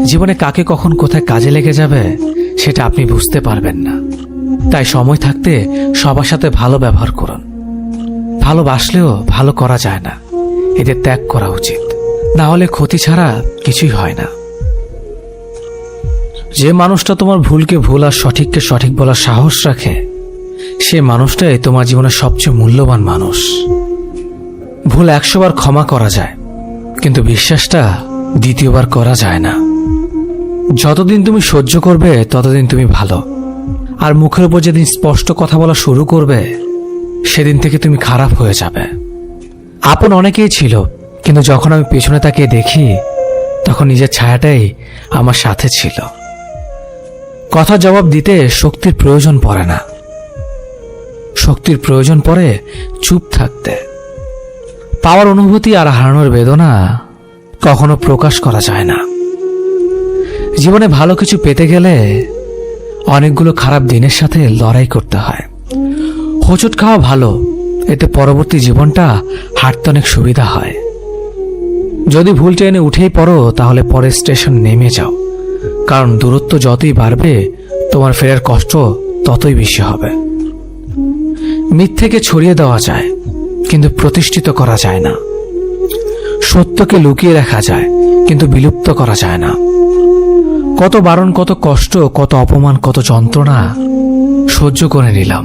জীবনে কাকে কখন কোথায় কাজে লেগে যাবে সেটা আপনি বুঝতে পারবেন না, তাই সময় থাকতে সবার সাথে ভালো ব্যবহার করুন। ভালোবাসলেও ভালো করা যায় না, এদের ত্যাগ করা উচিত, না হলে ক্ষতি ছাড়া কিছুই হয় না। যে মানুষটা তোমার ভুলকে ভুল আর সঠিককে সঠিক বলার সাহস রাখে, সে মানুষটাই তোমার জীবনের সবচেয়ে মূল্যবান মানুষ। ভুল 100 বার ক্ষমা করা যায়, কিন্তু বিশ্বাসটা 2য় বার করা যায় না। যতদিন তুমি সহ্য করবে ততদিন তুমি ভালো, আর মুখের উপর যেদিন স্পষ্ট কথা বলা শুরু করবে সেদিন থেকে তুমি খারাপ হয়ে যাবে। আপন অনেকেই ছিল, কিন্তু যখন আমি পেছনে তাকিয়ে দেখি তখন নিজের ছায়াটাই আমার সাথে ছিল। কথা জবাব দিতে শক্তির প্রয়োজন পড়ে না, শক্তির প্রয়োজন পড়ে চুপ থাকতে। পাওয়ার অনুভূতি আর হারানোর বেদনা কখনো প্রকাশ করা যায় না। জীবনে ভালো কিছু পেতে গেলে অনেকগুলো খারাপ দিনের সাথে লড়াই করতে হয়। হোঁচট খাওয়া ভালো, এতে পরবর্তী জীবনটা হাঁটতে অনেক সুবিধা হয়। যদি ভুল ট্রেনে উঠেই পড়ো তাহলে পরের স্টেশন নেমে যাও, কারণ দূরত্ব যতই বাড়বে তোমার ফেরার কষ্ট ততই বেশি হবে। মিথ্যেকে ছড়িয়ে দেওয়া যায়, কিন্তু প্রতিষ্ঠিত করা যায় না। সত্যকে লুকিয়ে রাখা যায়, কিন্তু বিলুপ্ত করা যায় না। কত বারণ, কত কষ্ট, কত অপমান, কত যন্ত্রণা সহ্য করে নিলাম,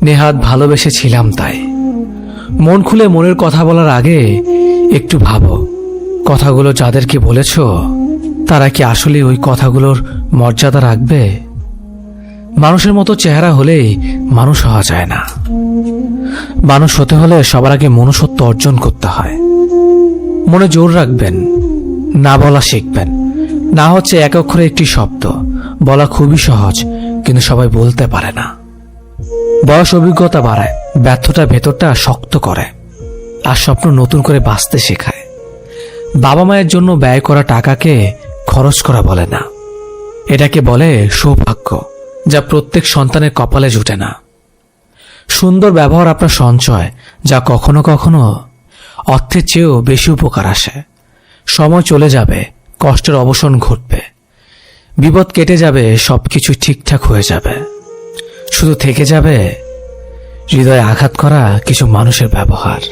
নেহাত ভালোবেসেছিলাম তাই। মন খুলে মনের কথা বলার আগে একটু ভাবো, কথাগুলো যাদেরকে বলেছ তারা কি আসলে ওই কথাগুলোর মর্যাদা রাখবে? মানুষের মতো চেহারা হলেই মানুষ হওয়া যায় না। মানুষ হতে হলে সবার আগে মনুষ্যত্ব অর্জন করতে হয়। মনে জোর রাখবেন, না বলা শিখবেন। না হচ্ছে এক অক্ষরে একটি শব্দ, বলা খুবই সহজ, কিন্তু সবাই বলতে পারে না। বয়স অভিজ্ঞতা বাড়ায়, ব্যর্থতা ভেতরটা শক্ত করে, আর স্বপ্ন নতুন করে বাঁচতে শেখায়। বাবা মায়ের জন্য ব্যয় করা টাকাকে খরচ করা বলে না, এটাকে বলে সৌভাগ্য, যা প্রত্যেক সন্তানের কপালে জুটে না। সুন্দর ব্যবহার আপনার সঞ্চয়, যা কখনো কখনো অর্থের চেয়েও বেশি উপকার আসে। সময় চলে যাবে, কষ্টের অবসান ঘটবে, বিপদ কেটে যাবে, সবকিছু ঠিকঠাক হয়ে যাবে। শুধু থেকে যাবে হৃদয়ে আঘাত করা কিছু মানুষের ব্যবহার।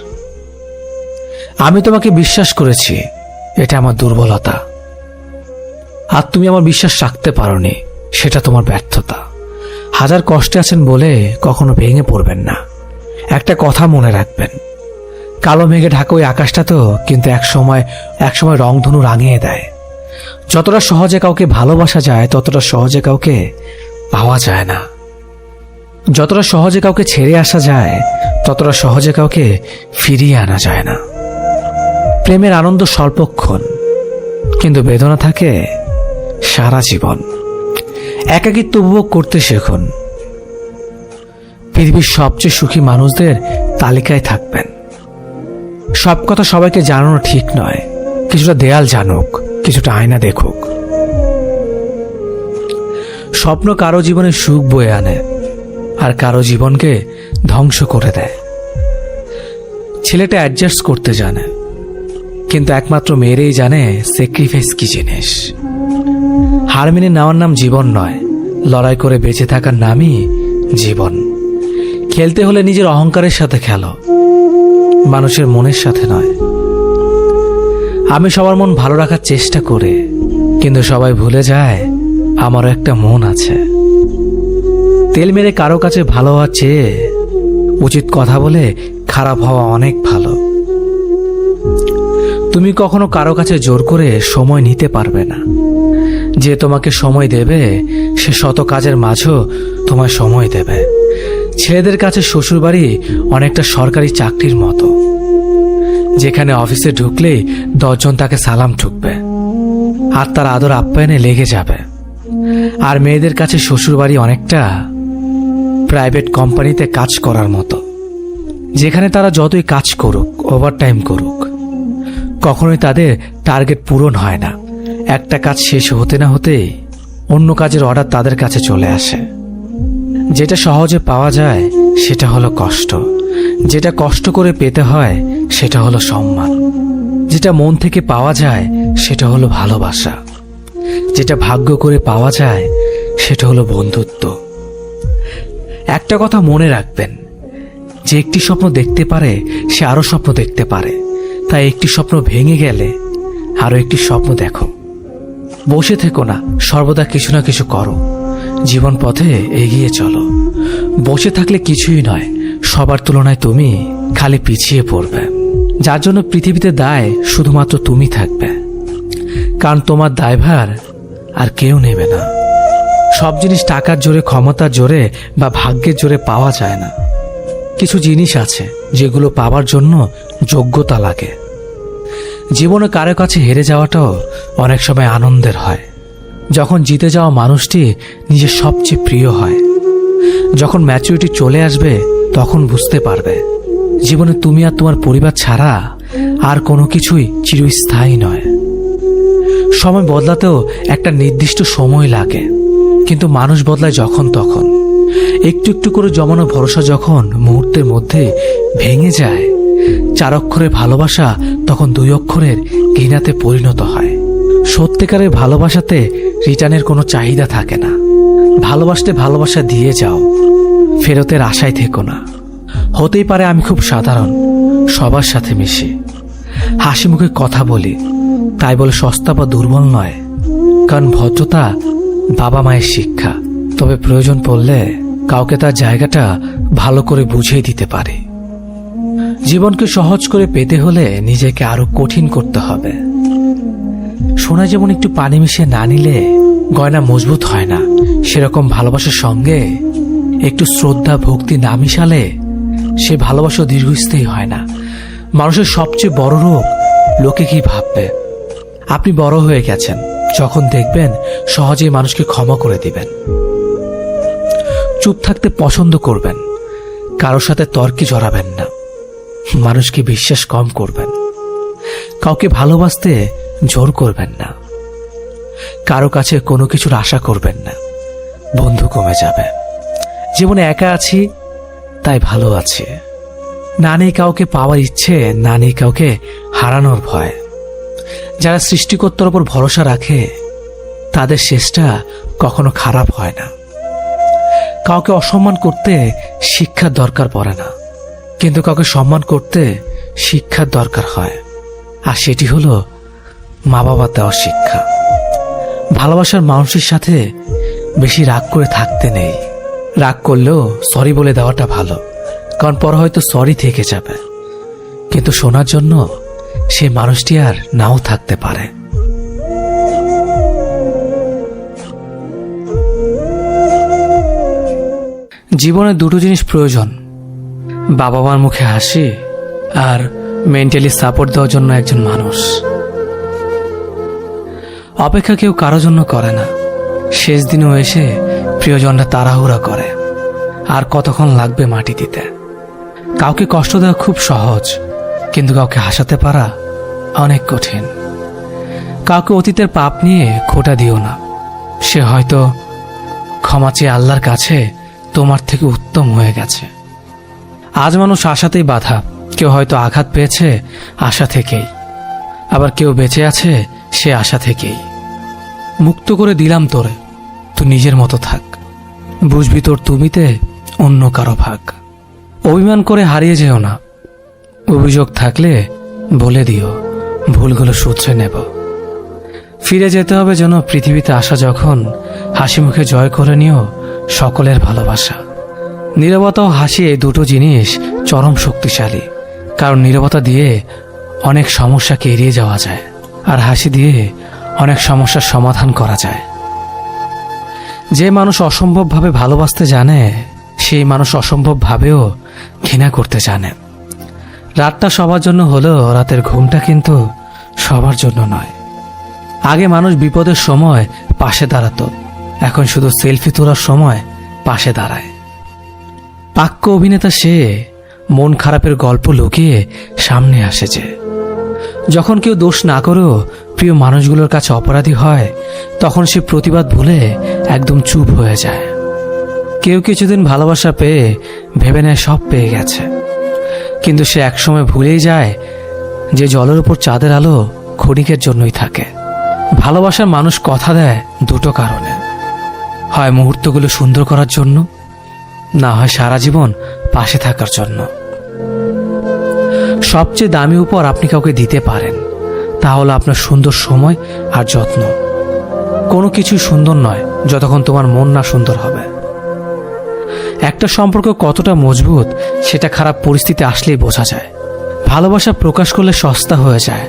আমি তোমাকে বিশ্বাস করেছি, এটা আমার দুর্বলতা, আর তুমি আমার বিশ্বাস রাখতে পারোনি, সেটা তোমার ব্যর্থতা। হাজার কষ্টে আছেন বলে কখনো ভেঙে পড়বেন না। একটা কথা মনে রাখবেন, কালো মেঘে ঢাকা ওই আকাশটা তো কিন্তু একসময় রংধনু রাঙিয়ে দেয়। যতটা সহজে কাউকে ভালোবাসা যায়, ততটা সহজে কাউকে পাওয়া যায় না। যতটা সহজে কাউকে ছেড়ে আসা যায়, ততটা সহজে কাউকে ফিরিয়ে আনা যায় না। প্রেমের আনন্দ স্বল্পক্ষণ, কিন্তু বেদনা থাকে সারা জীবন। একাকিত্ব উপভোগ করতে শিখুন। পৃথিবীর সবচেয়ে সুখী মানুষদের তালিকায় থাকবেন। সব কথা সবাইকে জানানো ঠিক নয়, কিছুটা দেয়াল জানুক, কিছুটা আয়না দেখুক। স্বপ্ন কারো জীবনে সুখ বয়ে আনে, আর কারো জীবনকে ধ্বংস করে দেয়। ছেলেটা অ্যাডজাস্ট করতে জানে, কিন্তু একমাত্র মেয়েরই জানে স্যাক্রিফাইস কি জিনিস। হার মেনে নেওয়ার নাম জীবন নয়, লড়াই করে বেঁচে থাকার নামই জীবন। খেলতে হলে নিজের অহংকারের সাথে খেলো, মানুষের মনের সাথে নয়। আমি সবার মন ভালো রাখার চেষ্টা করি, কিন্তু সবাই ভুলে যায় আমারও একটা মন আছে। তেল মেরে কারো কাছে ভালো হওয়ার চেয়ে উচিত কথা বলে খারাপ হওয়া অনেক ভালো। তুমি কখনো কারো কাছে জোর করে সময় নিতে পারবে না। যে তোমাকে সময় দেবে, সে শত কাজের মাঝেও তোমায় সময় দেবে। ছেলেদের কাছে শ্বশুরবাড়ি অনেকটা সরকারি চাকরির মতো, যেখানে অফিসে ঢুকলেই 10 জন তাকে সালাম ঠুকবে আর তার আদর আপ্যায়নে লেগে যাবে। আর মেয়েদের কাছে শ্বশুরবাড়ি অনেকটা প্রাইভেট কোম্পানিতে কাজ করার মতো, যেখানে তারা যতই কাজ করুক, ওভারটাইম করুক, কখনোই তাদের টার্গেট পূরণ হয় না। একটা কাজ শেষ হতে না হতেই অন্য কাজের অর্ডার তাদের কাছে চলে আসে। যেটা সহজে পাওয়া যায় সেটা হলো কষ্ট, যেটা কষ্ট করে পেতে হয় সেটা হলো সম্মান, যেটা মন থেকে পাওয়া যায় সেটা হলো ভালোবাসা, যেটা ভাগ্য করে পাওয়া যায় সেটা হলো বন্ধুত্ব। একটা কথা মনে রাখবেন, যে একটি স্বপ্ন দেখতে পারে সে আরো স্বপ্ন দেখতে পারে। তাই একটি স্বপ্ন ভেঙে গেলে আরো একটি স্বপ্ন দেখো। বসে থেকো না, সর্বদা কিছু না কিছু করো। জীবন পথে এগিয়ে চলো। বসে থাকলে কিছুই নয়, সবার তুলনায় তুমি খালি পিছিয়ে পড়বে। যার জন্য পৃথিবীতে দায় শুধুমাত্র তুমি থাকবে, কারণ তোমার দায়ভার আর কেউ নেবে না। সব জিনিস টাকার জোরে, ক্ষমতার জোরে বা ভাগ্যের জোরে পাওয়া যায় না। কিছু জিনিস আছে যেগুলো পাওয়ার জন্য যোগ্যতা লাগে। জীবনে কারো কাছে হেরে যাওয়াটাও অনেক সময় আনন্দের হয়। যখন জিতে যাওয়া মানুষটি নিজের সবচেয়ে প্রিয় হয়। যখন ম্যাচুরিটি চলে আসবে তখন বুঝতে পারবে জীবনে তুমি আর তোমার পরিবার ছাড়া আর কোনো কিছুই চিরস্থায়ী নয়। সময় বদলাতেও একটা নির্দিষ্ট সময় লাগে, কিন্তু মানুষ বদলায় যখন তখন। একটু একটু করে জমানো ভরসা যখন মুহূর্তের মধ্যে ভেঙে যায়, 4 অক্ষরের ভালোবাসা তখন 2 অক্ষরের ঘৃণাতে পরিণত হয়। সত্যিকারের ভালোবাসাতে রিটার্নের কোনো চাহিদা থাকে না। ভালোবাসতে ভালোবাসা দিয়ে যাও, ফেরতের আশায় থেকো না। হতেই পারে আমি খুব সাধারণ, সবার সাথে মিশি, হাসি মুখে কথা বলি, তাই বলে সস্তা বা দুর্বল নয়। কারণ ভদ্রতা বাবা মায়ের শিক্ষা, তবে প্রয়োজন পড়লে কাউকে তার জায়গাটা ভালো করে বুঝিয়ে দিতে পারে। জীবনকে সহজ করে পেতে হলে নিজেকে আরো কঠিন করতে হবে। সোনা যেমন একটু পানি মিশিয়ে না নিলে গয়না মজবুত হয় না, সেরকম ভালোবাসার সঙ্গে একটু শ্রদ্ধা ভক্তি না মিশালে সে ভালোবাসা দীর্ঘস্থায়ী হয় না। মানুষের সবচেয়ে বড় রোগ লোকে কি ভাববে। আপনি বড় হয়ে গেছেন যখন দেখবেন সহজেই মানুষকে ক্ষমা করে দিবেন, চুপ থাকতে পছন্দ করবেন, কারোর সাথে তর্কে জড়াবেন না, মানুষকে বিশ্বাস কম করবেন, কাউকে ভালোবাসতে জোর করবেন না, কারো কাছে কোনো কিছুর আশা করবেন না। বন্ধু কমে যাবে। জীবনে একা আছি তাই ভালো আছে। না নেই কাউকে পাওয়ার ইচ্ছে, না নেই কাউকে হারানোর ভয়। যারা সৃষ্টিকর্তার উপর ভরসা রাখে তাদের শেষটা কখনো খারাপ হয় না। কাউকে অসম্মান করতে শিক্ষার দরকার পড়ে না, কিন্তু কাউকে সম্মান করতে শিক্ষার দরকার হয়, আর সেটি হলো মা বাবার দেওয়া শিক্ষা। ভালোবাসার মানুষের সাথে বেশি রাগ করে থাকতে নেই। রাগ করলেও সরি বলে দেওয়াটা ভালো, কারণ পর হয়তো সরি থেকে যাবে, কিন্তু শোনার জন্য সেই মানুষটি আর নাও থাকতে পারে। জীবনে দুটো জিনিস প্রয়োজন, বাবা মার মুখে হাসি আর মেন্টালি সাপোর্ট দেওয়ার জন্য একজন মানুষ। অপেক্ষা কেউ কারো জন্য করে না, শেষ দিনেও এসে প্রিয়জনরা তাড়াহুড়া করে, আর কতক্ষণ লাগবে মাটি দিতে। কাউকে কষ্ট দেওয়া খুব সহজ, কিন্তু কাউকে হাসাতে পারা অনেক কঠিন। কাউকে অতীতের পাপ নিয়ে খোঁটা দিও না, সে হয়তো ক্ষমা চেয়ে আল্লাহর কাছে তোমার থেকে উত্তম হয়ে গেছে। আজ মানুষ আশাতেই বাঁধা, কেউ হয়তো আঘাত পেয়েছে আশা থেকেই, আবার কেউ বেঁচে আছে সে আশা থেকেই। মুক্ত করে দিলাম তোরে, তুই নিজের মতো থাক, বুঝবি তোর তুমিতে অন্য কারো ভাগ। অভিমান করে হারিয়ে যেও না, অভিযোগ থাকলে বলে দিও, ভুলগুলো শুধরে নেব। ফিরে যেতে হবে যেন পৃথিবীতে আসা যখন, হাসি মুখে জয় করে নিও সকলের ভালোবাসা। নীরবতা ও হাসি এই দুটো জিনিস চরম শক্তিশালী, কারণ নীরবতা দিয়ে অনেক সমস্যাকে এড়িয়ে যাওয়া যায়, আর হাসি দিয়ে অনেক সমস্যার সমাধান করা যায়। যে মানুষ অসম্ভবভাবে ভালোবাসতে জানে, সেই মানুষ অসম্ভবভাবেও ঘৃণা করতে জানে। রাতটা সবার জন্য হলেও রাতের ঘুমটা কিন্তু সবার জন্য নয়। আগে মানুষ বিপদের সময় পাশে দাঁড়াতো, এখন শুধু সেলফি তোলার সময় পাশে দাঁড়ায়। পাক্য অভিনেতা সে, মন খারাপের গল্প লুকিয়ে সামনে আসে যে। যখন কেউ দোষ না করেও প্রিয় মানুষগুলোর কাছে অপরাধী হয়, তখন সে প্রতিবাদ ভুলে একদম চুপ হয়ে যায়। কেউ কিছুদিন ভালোবাসা পেয়ে ভেবে নেয় সব পেয়ে গেছে, কিন্তু সে একসময় ভুলেই যায় যে জলের উপর চাঁদের আলো ক্ষণিকের জন্যই থাকে। ভালোবাসার মানুষ কথা দেয় দুটো কারণে, হয় মুহূর্তগুলো সুন্দর করার জন্য, না হয় সারা জীবন পাশে থাকার জন্য। সবচেয়ে দামি উপহার আপনি কাউকে দিতে পারেন, তা হলো আপনার সুন্দর সময় আর যত্ন। কোনো কিছুই সুন্দর নয় যতক্ষণ তোমার মন না সুন্দর হবে। একটা সম্পর্ক কতটা মজবুত সেটা খারাপ পরিস্থিতি আসলেই বোঝা যায়। ভালোবাসা প্রকাশ করলে সস্তা হয়ে যায়,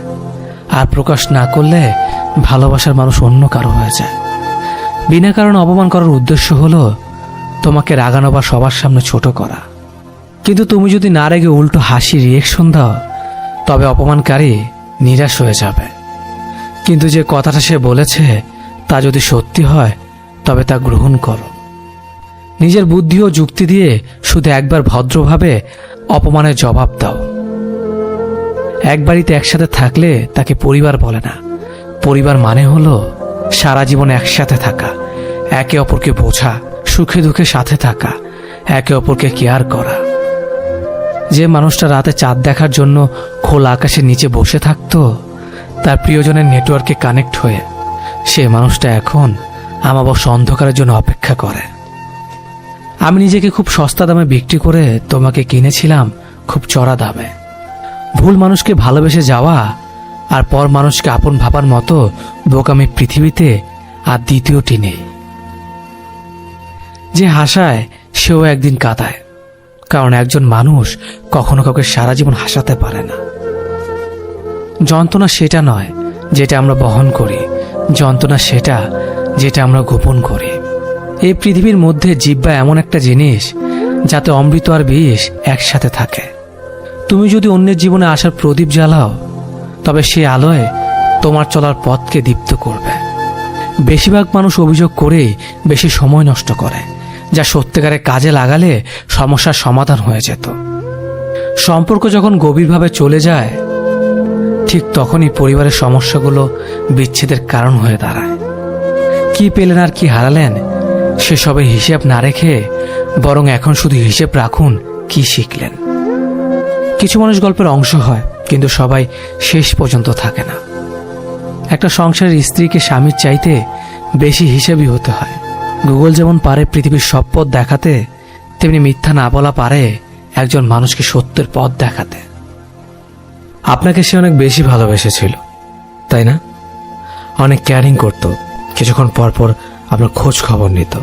আর প্রকাশ না করলে ভালোবাসার মানুষ অন্য কারো হয়ে যায়। বিনা কারণে অপমান করার উদ্দেশ্য হলো তোমাকে রাগানো বা সবার সামনে ছোট করা, কিন্তু তুমি যদি না রেগে উল্টো হাসি রিয়েকশন দাও, তবে অপমানকারী নিরাশ হয়ে যাবে। কিন্তু যে কথাটা সে বলেছে তা যদি সত্যি হয়, তবে তা গ্রহণ করো। নিজের বুদ্ধি ও যুক্তি দিয়ে শুধু একবার ভদ্রভাবে অপমানের জবাব দাও। এক বাড়িতে একসাথে থাকলে তাকে পরিবার বলে না। পরিবার মানে হলো সারা জীবন একসাথে থাকা, একে অপরকে বোঝা, সুখে দুঃখে সাথে থাকা, একে অপরকে কেয়ার করা। যে মানুষটা রাতে চাঁদ দেখার জন্য খোলা আকাশের নিচে বসে থাকতো, তার প্রিয়জনের নেটওয়ার্কে কানেক্ট হয়ে সে মানুষটা এখন আমাবস্যা অন্ধকারের জন্য অপেক্ষা করে। আমি নিজেকে খুব সস্তা দামে বিক্রি করে তোমাকে কিনেছিলাম খুব চড়া দামে। ভুল মানুষকে ভালোবেসে যাওয়া আর পর মানুষকে আপন ভাবার মতো বোকামি পৃথিবীতে আর দ্বিতীয়টি নেই। যে হাসায় সেও একদিন কাঁদায়, কারণ একজন মানুষ কখনো কাউকে সারা জীবন হাসাতে পারে না। যন্ত্রণা সেটা নয় যেটা আমরা বহন করি, যন্ত্রণা সেটা যেটা আমরা গোপন করি। এই পৃথিবীর মধ্যে জিহ্বা এমন একটা জিনিস যাতে অমৃত আর বিষ একসাথে থাকে। তুমি যদি অন্যের জীবনে আসার প্রদীপ জ্বালাও, তবে সেই আলোয় তোমার চলার পথকে দীপ্ত করবে। বেশিরভাগ মানুষ অভিযোগ করেই বেশি সময় নষ্ট করে, যা সত্যিকারে কাজে লাগালে সমস্যার সমাধান হয়ে যেত। সম্পর্ক যখন গভীরভাবে চলে যায়, ঠিক তখনই পরিবারের সমস্যাগুলো বিচ্ছেদের কারণ হয়ে দাঁড়ায়। কি পেলেন আর কি হারালেন সেসবের হিসেব না রেখে বরং এখন শুধু হিসেব রাখুন কি শিখলেন। কিছু মানুষ গল্পের অংশ হয়, কিন্তু সবাই শেষ পর্যন্ত থাকে না। একটা সংসারের স্ত্রীকে স্বামীর চাইতে বেশি হিসেবই হতে হয়। গুগল যেমন পারে পৃথিবীর সব পথ দেখাতে, তেমনি মিথ্যা না বলা পারে একজন মানুষকে সত্যের পথ দেখাতে। আপনাকে সে অনেক বেশি ভালোবেসেছিল, তাই না? অনেক কেয়ারিং করত, কিছুক্ষণ পর পর আপনার খোঁজ খবর নিত,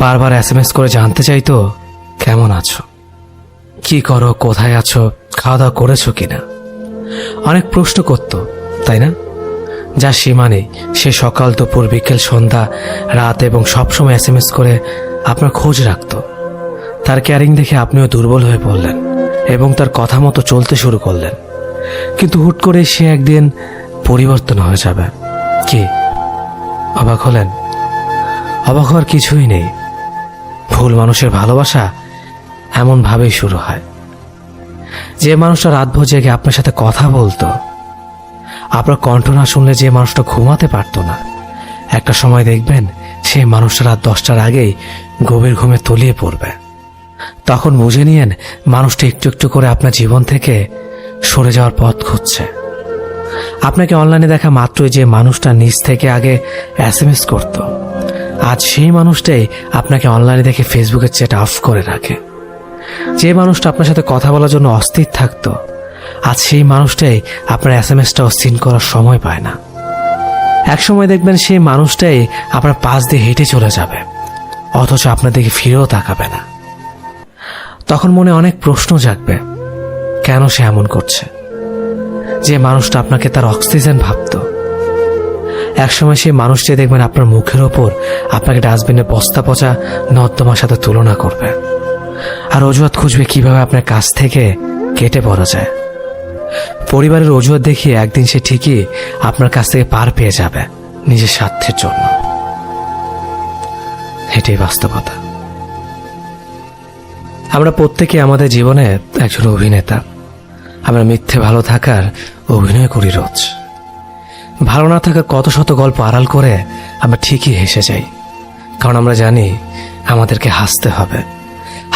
বারবার SMS করে জানতে চাইতো কেমন আছো, কি করো, কোথায় আছো, খাওয়া দাওয়া করেছো কিনা। অনেক প্রশ্ন করত, তাই না? যার সীমা নেই। সে সকাল, দুপুর, বিকেল, সন্ধ্যা, রাত এবং সবসময় SMS করে আপনার খোঁজ রাখত। তার কেয়ারিং দেখে আপনিও দুর্বল হয়ে পড়লেন এবং তার কথা মতো চলতে শুরু করলেন। কিন্তু হুট করে সে একদিন পরিবর্তন হয়ে যাবে। কি অবাক হলেন? অবাক হওয়ার কিছুই নেই। ভুল মানুষের ভালোবাসা এমনভাবেই শুরু হয়। যে মানুষটা রাতভর জেগে আপনার সাথে কথা বলতো, আপনার কণ্ঠ না শুনলে যে মানুষটা ঘুমাতে পারতো না, একটা সময় দেখবেন সেই মানুষটা রাত 10টার আগেই গভীর ঘুমে তলিয়ে পড়বে। তখন বুঝে নিয়েন মানুষটা একটু একটু করে আপনার জীবন থেকে সরে যাওয়ার পথ খুঁজছে। আপনাকে অনলাইনে দেখা মাত্রই যে মানুষটা নিজ থেকে আগে SMS করত, আজ সেই মানুষটাই আপনাকে অনলাইনে দেখে ফেসবুকের চ্যাট অফ করে রাখে। যে মানুষটা আপনার সাথে কথা বলার জন্য অস্থির থাকতো, আজ সেই মানুষটাই আপনার SMSটাও সিন করার সময় পায় না। একসময় দেখবেন সেই মানুষটাই আপনার পাশ দিয়ে হেঁটে চলে যাবে, অথচ আপনার দিকে ফিরেও তাকাবে না। তখন মনে অনেক প্রশ্ন জাগবে, কেন সে এমন করছে? যে মানুষটা আপনাকে তার অক্সিজেন ভাবত, একসময় সেই মানুষটি দেখবেন আপনার মুখের ওপর আপনাকে ডাস্টবিনে বস্তা পচা নর্দমার সাথে তুলনা করবে, আর অজুহাত খুঁজবে কিভাবে আপনার কাছ থেকে কেটে পড়া যায়। পরিবারের অজুহাত দেখিয়ে একদিন সে ঠিকই আপনার কাছ থেকে পার পেয়ে যাবে নিজের স্বার্থের জন্য। এটাই বাস্তবতা। আমরা প্রত্যেকে আমাদের জীবনে একজন অভিনেতা। আমরা মিথ্যে ভালো থাকার অভিনয় করি রোজ। ভালো না থাকার কত শত গল্প আড়াল করে আমরা ঠিকই হেসে যাই, কারণ আমরা জানি আমাদেরকে হাসতে হবে,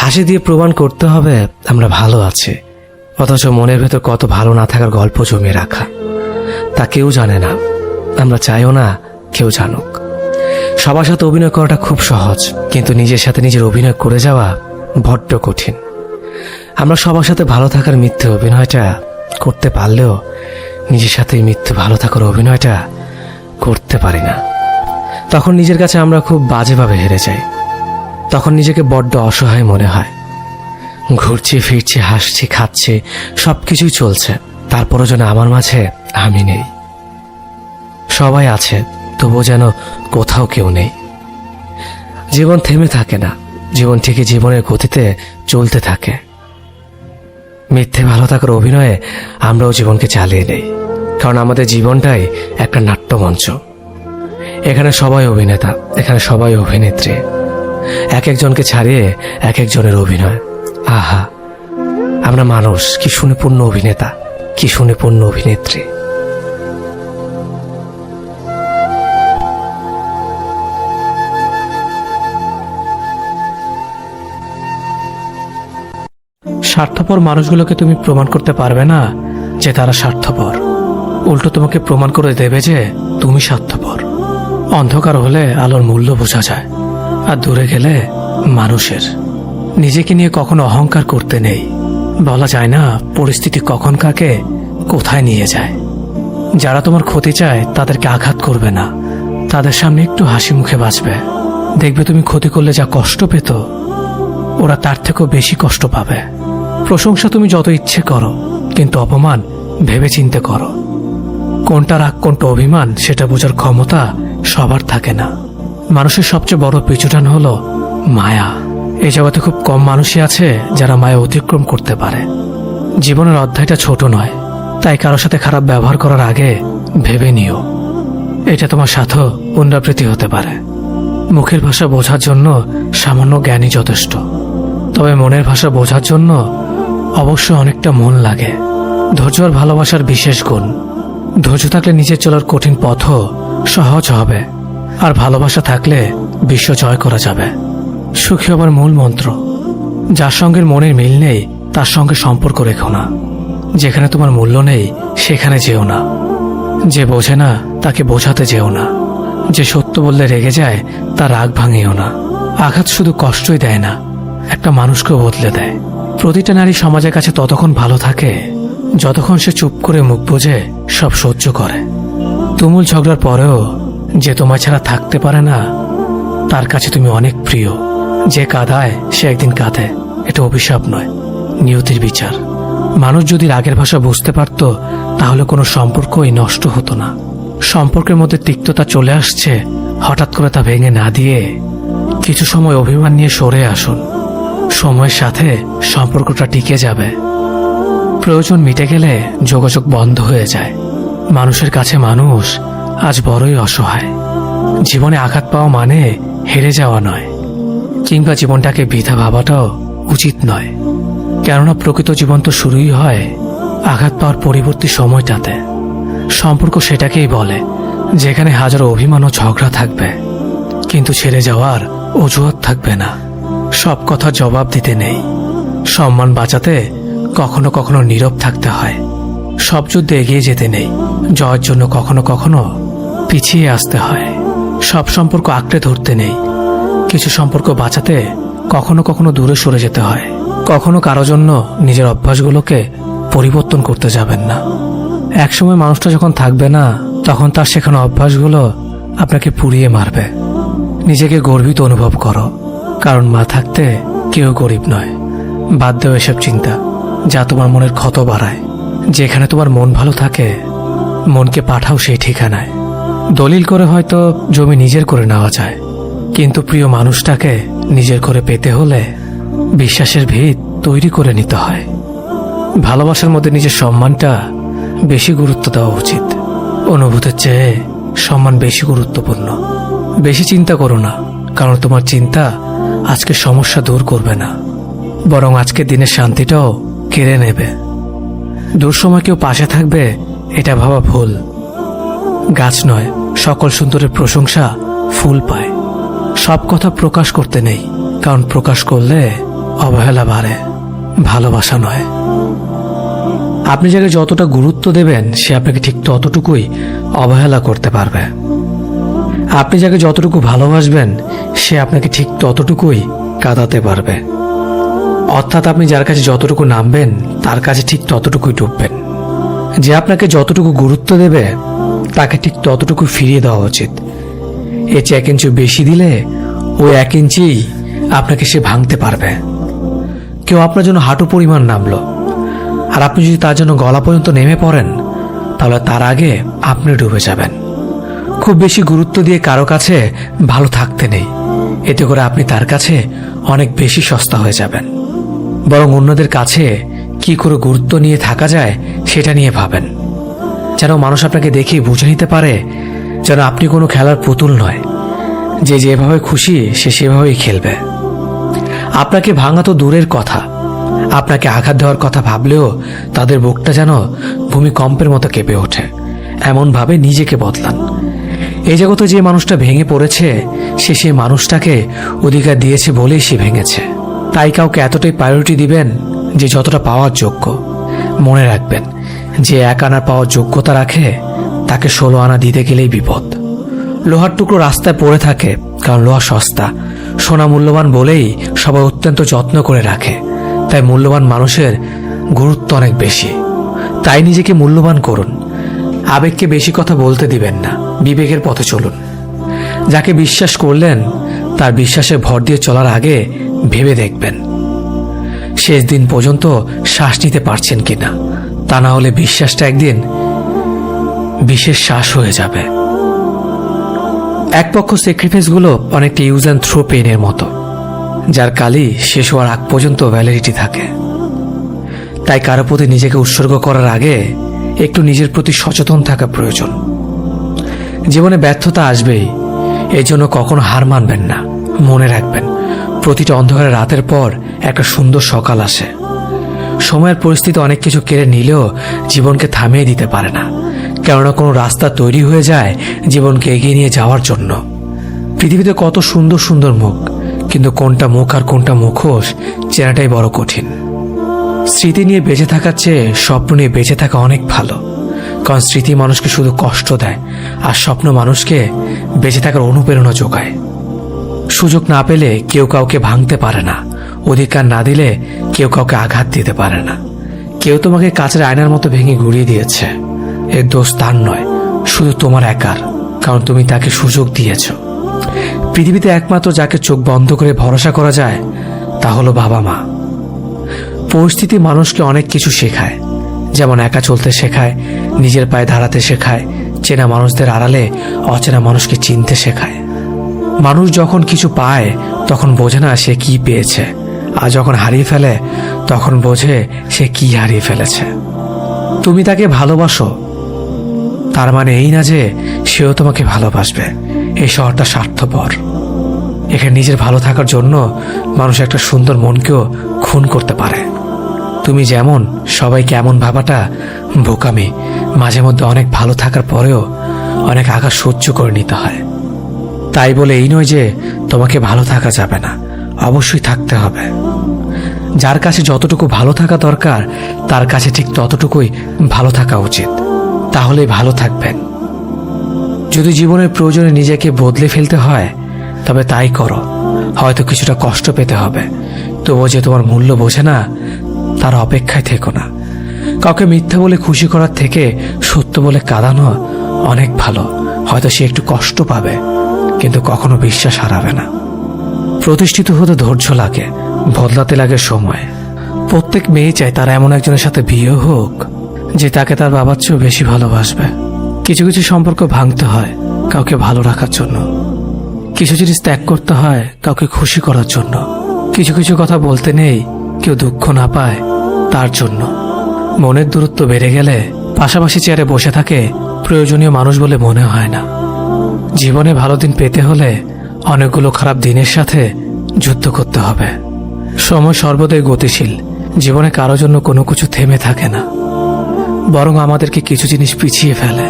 হাসি দিয়ে প্রমাণ করতে হবে আমরা ভালো আছি। অথচ মনের ভেতর কত ভালো না থাকার গল্প জমিয়ে রাখা, তা কেউ জানে না। আমরা চাইও না কেউ জানুক। সবার সাথে অভিনয় করাটা খুব সহজ, কিন্তু নিজের সাথে নিজের অভিনয় করে যাওয়া বড্ড কঠিন। আমরা সবার সাথে ভালো থাকার মিথ্যে অভিনয়টা করতে পারলেও নিজের সাথে মিথ্যে ভালো থাকার অভিনয়টা করতে পারি না। তখন নিজের কাছে আমরা খুব বাজেভাবে হেরে যাই। তখন নিজেকে বড্ড অসহায় মনে হয়। ঘুরছি, ফিরছি, হাসছি, খাচ্ছি, সবকিছুই চলছে, তারপরও যেন আমার মাঝে আমি নেই। সবাই আছে, তবুও যেন কোথাও কেউ নেই। জীবন থেমে থাকে না, জীবন ঠিকই জীবনের গতিতে চলতে থাকে। মিথ্যে ভালো থাকার অভিনয়ে আমরাও জীবনকে চালিয়ে নেই, কারণ আমাদের জীবনটাই একটা নাট্যমঞ্চ। এখানে সবাই অভিনেতা, এখানে সবাই অভিনেত্রী। এক একজনকে ছাড়িয়ে এক একজনের অভিনয়। আহা, আমরা মানুষ, কি সুনিপুণ অভিনেতা, কি সুনিপুণ অভিনেত্রী। স্বার্থপর মানুষগুলোকে তুমি প্রমাণ করতে পারবে না যে তারা স্বার্থপর, উল্টো তোমাকে প্রমাণ করে দেবে যে তুমি স্বার্থপর। অন্ধকার হলে আলোর মূল্য বোঝা যায়, আর দূরে গেলে মানুষের। নিজেকে নিয়ে কখনো অহংকার করতে নেই। বলা যায় না পরিস্থিতি কখন কাকে কোথায় নিয়ে যায়। যারা তোমার ক্ষতি চায় তাদেরকে আঘাত করবে না, তাদের সামনে একটু হাসি মুখে বাঁচবে। দেখবে তুমি ক্ষতি করলে যা কষ্ট পেত ওরা তার থেকেও বেশি কষ্ট পাবে। প্রশংসা তুমি যত ইচ্ছে করো, কিন্তু অপমান ভেবে চিন্তে করো। কোনটা রাগ কোনটা অভিমান সেটা বোঝার ক্ষমতা সবার থাকে না। মানুষের সবচেয়ে বড় পিছুটান হলো মায়া। এই জগতে খুব কম মানুষই আছে যারা মায়া অতিক্রম করতে পারে। জীবনের অধ্যায়টা ছোট নয়, তাই কারোর সাথে খারাপ ব্যবহার করার আগে ভেবে নিও। এটা তোমার সাথেও পুনরাবৃত্তি হতে পারে। মুখের ভাষা বোঝার জন্য সামান্য জ্ঞানই যথেষ্ট, তবে মনের ভাষা বোঝার জন্য অবশ্যই অনেকটা মন লাগে। ধৈর্য আর ভালোবাসার বিশেষ গুণ। ধৈর্য থাকলে নিজের চলার কঠিন পথও সহজ হবে, আর ভালোবাসা থাকলে বিশ্ব জয় করা যাবে। সুখী হবার মূল মন্ত্র, যার সঙ্গে মনের মিল নেই তার সঙ্গে সম্পর্ক রেখো না। যেখানে তোমার মূল্য নেই সেখানে যেও না। যে বোঝে না তাকে বোঝাতে যেও না। যে সত্য বললে রেগে যায় তার রাগ ভাঙিও না। আঘাত শুধু কষ্টই দেয় না, একটা মানুষকেও বদলে দেয়। প্রতিটা নারী সমাজের কাছে ততক্ষণ ভালো থাকে যতক্ষণ সে চুপ করে মুখ বুজে সব সহ্য করে। তুমুল ঝগড়ার পরেও যে তোমার ছাড়া থাকতে পারে না, তার কাছে তুমি অনেক প্রিয়। যে কাঁদায় সে একদিন কাঁদে, এটা অভিশাপ নয়, নিয়তির বিচার। মানুষ যদি রাগের ভাষা বুঝতে পারত তাহলে কোনো সম্পর্কই নষ্ট হতো না। সম্পর্কের মধ্যে তিক্ততা চলে আসছে, হঠাৎ করে তা ভেঙে না দিয়ে কিছু সময় অভিমান নিয়ে সরে আসুন। সময়ের সাথে সম্পর্কটা টিকে যাবে। প্রয়োজন মিটে গেলে যোগাযোগ বন্ধ হয়ে যায়। মানুষের কাছে মানুষ আজ বড়ই অসহায়। জীবনে আঘাত পাওয়া মানে হেরে যাওয়া নয়, কিংবা জীবনটাকে বৃথা ভাবাটাও উচিত নয়। কেননা প্রকৃত জীবন তো শুরুই হয় আঘাত পাওয়ার পরবর্তী সময়টাতে। সম্পর্ক সেটাকেই বলে যেখানে হাজারো অভিমান ও ঝগড়া থাকবে, কিন্তু ছেড়ে যাওয়ার অজুহাত থাকবে না। সব কথা জবাব দিতে নেই। সম্মান বাঁচাতে কখনো কখনো নীরব থাকতে হয়। সব যুদ্ধে এগিয়ে যেতে নেই। জয়ের জন্য কখনো কখনো পিছিয়ে আসতে হয়। সব সম্পর্ক আঁকড়ে ধরতে নেই। কিছু সম্পর্ক বাঁচাতে কখনো কখনো দূরে সরে যেতে হয়। কখনো কারো জন্য নিজের অভ্যাসগুলোকে পরিবর্তন করতে যাবেন না। একসময় মানুষটা যখন থাকবে না, তখন তার শেখানো অভ্যাসগুলো আপনাকে পুড়িয়ে মারবে। নিজেকে গর্বিত অনুভব করো, কারণ মা থাকতে কেউ গরিব নয়। বাদ দেও এসব চিন্তা যা তোমার মনের ক্ষত বাড়ায়। যেখানে তোমার মন ভালো থাকে, মনকে পাঠাও সেই ঠিকানায়। দলিল করে হয়তো জমি নিজের করে নেওয়া যায়, কিন্তু প্রিয় মানুষটাকে নিজের করে পেতে হলে বিশ্বাসের ভিত তৈরি করে নিতে হয়। ভালোবাসার মধ্যে নিজের সম্মানটা বেশি গুরুত্ব দেওয়া উচিত। অনুভূতির চেয়ে সম্মান বেশি গুরুত্বপূর্ণ। বেশি চিন্তা করো না, কারণ তোমার চিন্তা আজকের সমস্যা দূর করবে না, বরং আজকের দিনের শান্তিটাও কেড়ে নেবে। দুঃসময় কেউ পাশে থাকবে এটা ভাবা ভুল। গাছ নয়, সকল সুন্দরের প্রশংসা ফুল পায়। সব কথা প্রকাশ করতে নেই, কারণ প্রকাশ করলে অবহেলা বাড়ে, ভালোবাসা নয়। আপনি যাকে যতটা গুরুত্ব দেবেন সে আপনাকে ঠিক ততটুকুই অবহেলা করতে পারবে। আপনি যাকে যতটুকু ভালোবাসবেন সে আপনাকে ঠিক ততটুকুই কাঁদাতে পারবে। অর্থাৎ আপনি যার কাছে যতটুকু নামবেন তার কাছে ঠিক ততটুকুই ডুববেন। যে আপনাকে যতটুকু গুরুত্ব দেবে তাকে ঠিক ততটুকু ফিরিয়ে দেওয়া উচিত। এর চেয়ে 1 ইঞ্চি বেশি দিলে ওই 1 ইঞ্চি আপনাকে সে ভাঙতে পারবে। কেউ আপনার জন্য হাঁটু পরিমাণ নামলো, আর আপনি যদি তার জন্য গলা পর্যন্ত নেমে পড়েন, তাহলে তার আগে আপনি ডুবে যাবেন। খুব বেশি গুরুত্ব দিয়ে কারো কাছে ভালো থাকতে নেই, এতে করে আপনি তার কাছে অনেক বেশি সস্তা হয়ে যাবেন। বরং অন্যদের কাছে কি করে গুরুত্ব নিয়ে থাকা যায় সেটা নিয়ে ভাবেন, যেন মানুষ আপনাকে দেখে বুঝে নিতে পারে যেন আপনি কোনো খেলার পুতুল নয়, যে যেভাবে খুশি সে সেভাবেই খেলবে। আপনাকে ভাঙা তো দূরের কথা, আপনাকে আঘাত দেওয়ার কথা ভাবলেও তাদের বুকটা যেন ভূমিকম্পের মতো কেঁপে ওঠে। এমনভাবে নিজেকে বদলান। এই জগতে যে মানুষটা ভেঙে পড়েছে সে সেই মানুষটাকে অধিকার দিয়েছে বলেই সে ভেঙেছে। তাই কাউকে এতটাই প্রায়োরিটি দিবেন যে যতটা পাওয়ার যোগ্য। মনে রাখবেন, যে 1 আনা পাওয়ার যোগ্যতা রাখে তাকে 16 আনা দিতে গেলেই বিপদ। লোহার টুকরো রাস্তায় পড়ে থাকে কারণ লোহা সস্তা। সোনা মূল্যবান বলেই সবাই অত্যন্ত যত্ন করে রাখে। তাই মূল্যবান মানুষের গুরুত্ব অনেক বেশি। তাই নিজেকে মূল্যবান করুন। আবেগকে বেশি কথা বলতে দিবেন না, বিবেকের পথে চলুন। যাকে বিশ্বাস করলেন তার বিশ্বাসে ভর দিয়ে চলার আগে ভেবে দেখবেন শেষ দিন পর্যন্ত শ্বাস নিতে পারছেন কিনা, তা না হলে বিশ্বাসটা একদিন বিশেষ শ্বাস হয়ে যাবে। এক পক্ষ স্যাক্রিফাইসগুলো অনেকটা ইউজ অ্যান্ড থ্রো পেনের মতো, যার কালই শেষ হওয়ার আগ পর্যন্ত ভ্যালিডিটি থাকে। তাই কারো প্রতি নিজেকে উৎসর্গ করার আগে একটু নিজের প্রতি সচেতন থাকা প্রয়োজন। জীবনে ব্যর্থতা আসবেই, এর জন্য কখনো হার মানবেন না। মনে রাখবেন, প্রতিটা অন্ধকারের রাতের পর একটা সুন্দর সকাল আসে। সময়ের পরিস্থিতি অনেক কিছু কেড়ে নিলেও জীবনকে থামিয়ে দিতে পারে না, কেননা কোনো রাস্তা তৈরি হয়ে যায় জীবনকে এগিয়ে নিয়ে যাওয়ার জন্য। পৃথিবীতে কত সুন্দর সুন্দর মুখ, কিন্তু কোনটা মুখ আর কোনটা মুখোশ চেনাটাই বড় কঠিন। স্মৃতি নিয়ে বেঁচে থাকার চেয়ে স্বপ্ন নিয়ে বেঁচে থাকা অনেক ভালো, কারণ স্মৃতি মানুষকে শুধু কষ্ট দেয়, আর স্বপ্ন মানুষকে বেঁচে থাকার অনুপ্রেরণা যোগায়। সুযোগ না পেলে কেউ কাউকে ভাঙতে পারে না, অধিকার না দিলে কেউ কাউকে আঘাত দিতে পারে না। কেউ তোমাকে কাচের আয়নার মতো ভেঙে গুঁড়িয়ে দিয়েছে, এর দোষ তার নয়, শুধু তোমার একার, কারণ তুমি তাকে সুযোগ দিয়েছ। পৃথিবীতে একমাত্র যাকে চোখ বন্ধ করে ভরসা করা যায় তা হলো বাবা মা। পরিস্থিতি মানুষকে অনেক কিছু শেখায়, যেমন একা চলতে শেখায়, নিজের পায়ে দাঁড়াতে শেখায়, চেনা মানুষদের আড়ালে অচেনা মানুষকে চিনতে শেখায়। মানুষ যখন কিছু পায় তখন বোঝে না সে কি পেয়েছে, আর যখন হারিয়ে ফেলে তখন বোঝে সে কি হারিয়ে ফেলেছে। তুমি তাকে ভালোবাসো, তার মানে এই না যে সেও তোমাকে ভালোবাসবে। এই শহরটা স্বার্থপর, এখানে নিজের ভালো থাকার জন্য মানুষ একটা সুন্দর মনকেও খুন করতে পারে। তুমি যেমন সবাইকে এমন ভাবাটা বোকামি। মাঝে মধ্যে অনেক ভালো থাকার পরেও অনেক আঘাত সহ্য করে নিতে হয়। তাই বলে এই নয় যে তোমাকে ভালো থাকা যাবে না, অবশ্যই থাকতে হবে। যার কাছে যতটুকু ভালো থাকা দরকার তার কাছে ঠিক ততটুকুই ভালো থাকা উচিত, তাহলেই ভালো থাকবেন। যদি জীবনের প্রয়োজনে নিজেকে বদলে ফেলতে হয় তবে তাই করো। হয়তো কিছুটা কষ্ট পেতে হবে, তবুও যে তোমার মূল্য বোঝে না তার অপেক্ষায় থেকো না। কাউকে মিথ্যা বলে খুশি করার থেকে সত্য বলে কাঁদানো অনেক ভালো। হয়তো সে একটু কষ্ট পাবে, কিন্তু কখনো বিশ্বাস হারাবে না। প্রতিষ্ঠিত হতে ধৈর্য লাগে, বদলাতে লাগে সময়। প্রত্যেক মেয়ে চায় তার এমন একজনের সাথে বিয়ে হোক যে তাকে তার বাবার চেয়েও বেশি ভালোবাসবে। কিছু কিছু সম্পর্ক ভাঙতে হয় কাউকে ভালো রাখার জন্য, কিছু জিনিস ত্যাগ করতে হয় কাউকে খুশি করার জন্য, কিছু কিছু কথা বলতে নেই কেউ দুঃখ না পায় তার জন্য। মনের দূরত্ব বেড়ে গেলে পাশাপাশি চেয়ারে বসে থাকে প্রয়োজনীয় মানুষ বলে মনে হয় না। জীবনে ভালো দিন পেতে হলে অনেকগুলো খারাপ দিনের সাথে যুদ্ধ করতে হবে। সময় সর্বদাই গতিশীল, জীবনে কারো জন্য কোনো কিছু থেমে থাকে না, বরং আমাদেরকে কিছু জিনিস পিছিয়ে ফেলে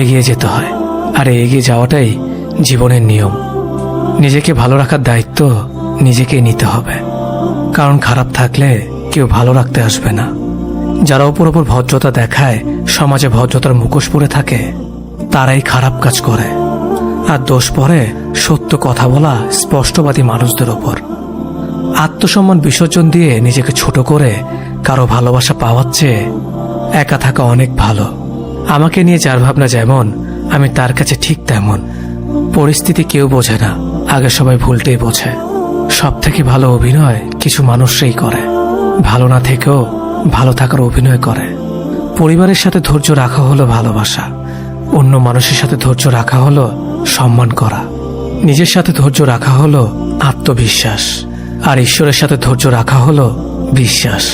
এগিয়ে যেতে হয়। আর এগিয়ে যাওয়াটাই জীবনের নিয়ম। নিজেকে ভালো রাখার দায়িত্ব নিজেকে নিতে হবে, কারণ খারাপ থাকলে কেউ ভালো রাখতে আসবে না। যারা উপর উপর ভদ্রতা দেখায়, সমাজে ভদ্রতার মুখোশ পরে থাকে, তারাই খারাপ কাজ করে। আর দোষ পড়ে সত্য কথা বলা স্পষ্টবাদী মানুষদের ওপর। আত্মসম্মান বিসর্জন দিয়ে নিজেকে ছোট করে কারো ভালোবাসা পাওয়ার চেয়ে একা থাকা অনেক ভালো। আমাকে নিয়ে যার ভাবনা যেমন, আমি তার কাছে ঠিক তেমন। পরিস্থিতি কেউ বোঝে না, আগে সবাই ভুলটাই বোঝে। সব থেকে ভালো অভিনয় কিছু মানুষরাই করে, ভালো না থেকেও ভালো থাকার অভিনয় করে। পরিবারের সাথে ধৈর্য রাখা হলো ভালোবাসা, অন্য মানুষের সাথে ধৈর্য রাখা হলো সম্মান করা, নিজের সাথে ধৈর্য রাখা হলো আত্মবিশ্বাস, আর ঈশ্বরের সাথে ধৈর্য রাখা হলো বিশ্বাস।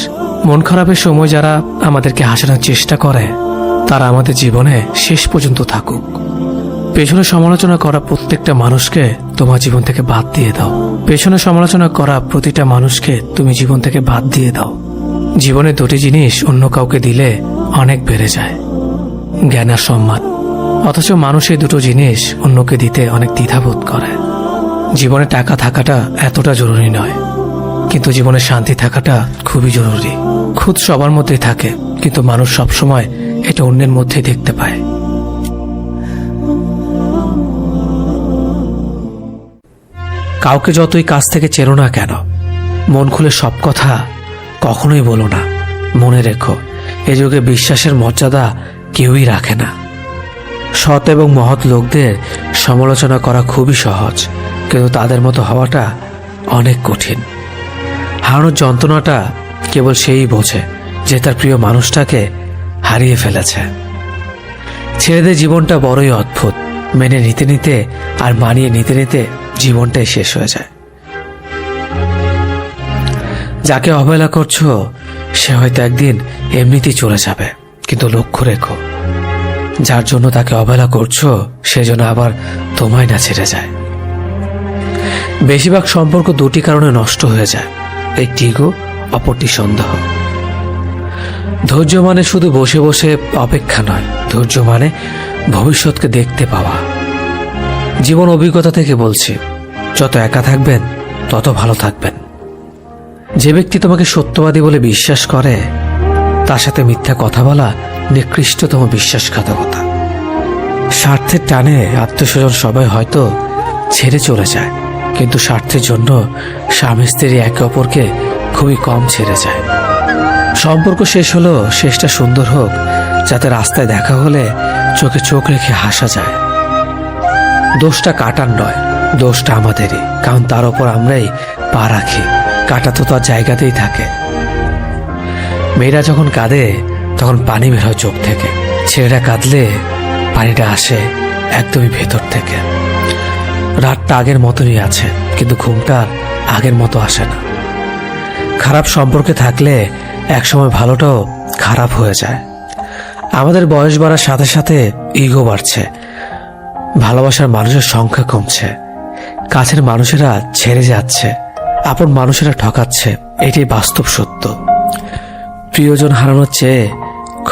মন খারাপের সময় যারা আমাদেরকে হাসানোর চেষ্টা করে তারা আমাদের জীবনে শেষ পর্যন্ত থাকুক। পেছনে সমালোচনা করা প্রত্যেকটা মানুষকে তোমার জীবন থেকে বাদ দিয়ে দাও। পেছনে সমালোচনা করা প্রতিটা মানুষকে তুমি জীবন থেকে বাদ দিয়ে দাও। জীবনে দুটি জিনিস অন্য কাউকে দিলে অনেক বেড়ে যায়, জ্ঞান আর সম্মান। অথচ মানুষ এই দুটো জিনিস অন্যকে দিতে অনেক দ্বিধাবোধ করে। জীবনে টাকা থাকাটা এতটা জরুরি নয়, কিন্তু জীবনে শান্তি থাকাটা খুবই জরুরি। খুদ সবার মধ্যেই থাকে, কিন্তু মানুষ সবসময় এটা অন্যের মধ্যেই দেখতে পায়। কাউকে যতই কাছ থেকে চেনো না কেন, মন খুলে সব কথা কখনোই বলো না। মনে রেখো, এ যুগে বিশ্বাসের মর্যাদা কেউই রাখে না। সৎ এবং মহৎ লোকদের সমালোচনা করা খুবই সহজ, কিন্তু তাদের মতো হওয়াটা অনেক কঠিন। হারানোর যন্ত্রণাটা কেবল সেই বোঝে যে তার প্রিয় মানুষটাকে হারিয়ে ফেলেছে। ছেলেদের জীবনটা বড়ই অদ্ভুত, মেনে নিতে নিতে আর মানিয়ে নিতে নিতে জীবনটাই শেষ হয়ে যায়। যাকে অবহেলা করছো সে হয়তো একদিন এমনিতেই চলে যাবে, কিন্তু লক্ষ্য রেখো যার জন্য তাকে অবহেলা করছো সে যেন আবার তোমায় না ছেড়ে যায়। বেশিরভাগ সম্পর্ক দুটি কারণে নষ্ট হয়ে যায়, একটি ইগো, অপরটি সন্দেহ। ধৈর্য মানে শুধু বসে বসে অপেক্ষা নয়, ধৈর্য মানে ভবিষ্যৎকে দেখতে পাওয়া। জীবন অভিজ্ঞতা থেকে বলছি, যত একা থাকবেন তত ভালো থাকবেন। যে ব্যক্তি তোমাকে সত্যবাদী বলে বিশ্বাস করে তার সাথে মিথ্যা কথা বলা নিকৃষ্টতম বিশ্বাসঘাতকতা। স্বার্থের টানে আত্মীয়স্বজন সবাই হয়তো ছেড়ে চলে যায়, কিন্তু স্বার্থের জন্য স্বামী স্ত্রী একে অপরকে খুবই কম ছেড়ে যায়। সম্পর্ক শেষ হলো, শেষটা সুন্দর হোক, যাতে রাস্তায় দেখা হলে চোখে চোখ রেখে হাসা যায়। দোষটা কাটার নয়, দোষটা আমাদেরই, কারণ তার উপর আমরাই পা রাখি, কাটা তো তার জায়গাতেই থাকে। মেয়েরা যখন কাঁদে তখন পানি বের হয় চোখ থেকে, ছেলেরা কাঁদলে পানিটা আসে একদমই ভেতর থেকে। রাতটা আগের মতনই আছে, কিন্তু ঘুমটা আগের মতো আসে না। খারাপ সম্পর্কে থাকলে একসময় ভালোটাও খারাপ হয়ে যায়। আমাদের বয়স বাড়ার সাথে সাথে ইগো বাড়ছে, ভালোবাসার মানুষের সংখ্যা কমছে, কাছের মানুষেরা ছেড়ে যাচ্ছে, আপন মানুষেরা ঠকাচ্ছে। এটাই বাস্তব সত্য। প্রিয়জন হারানোর চেয়ে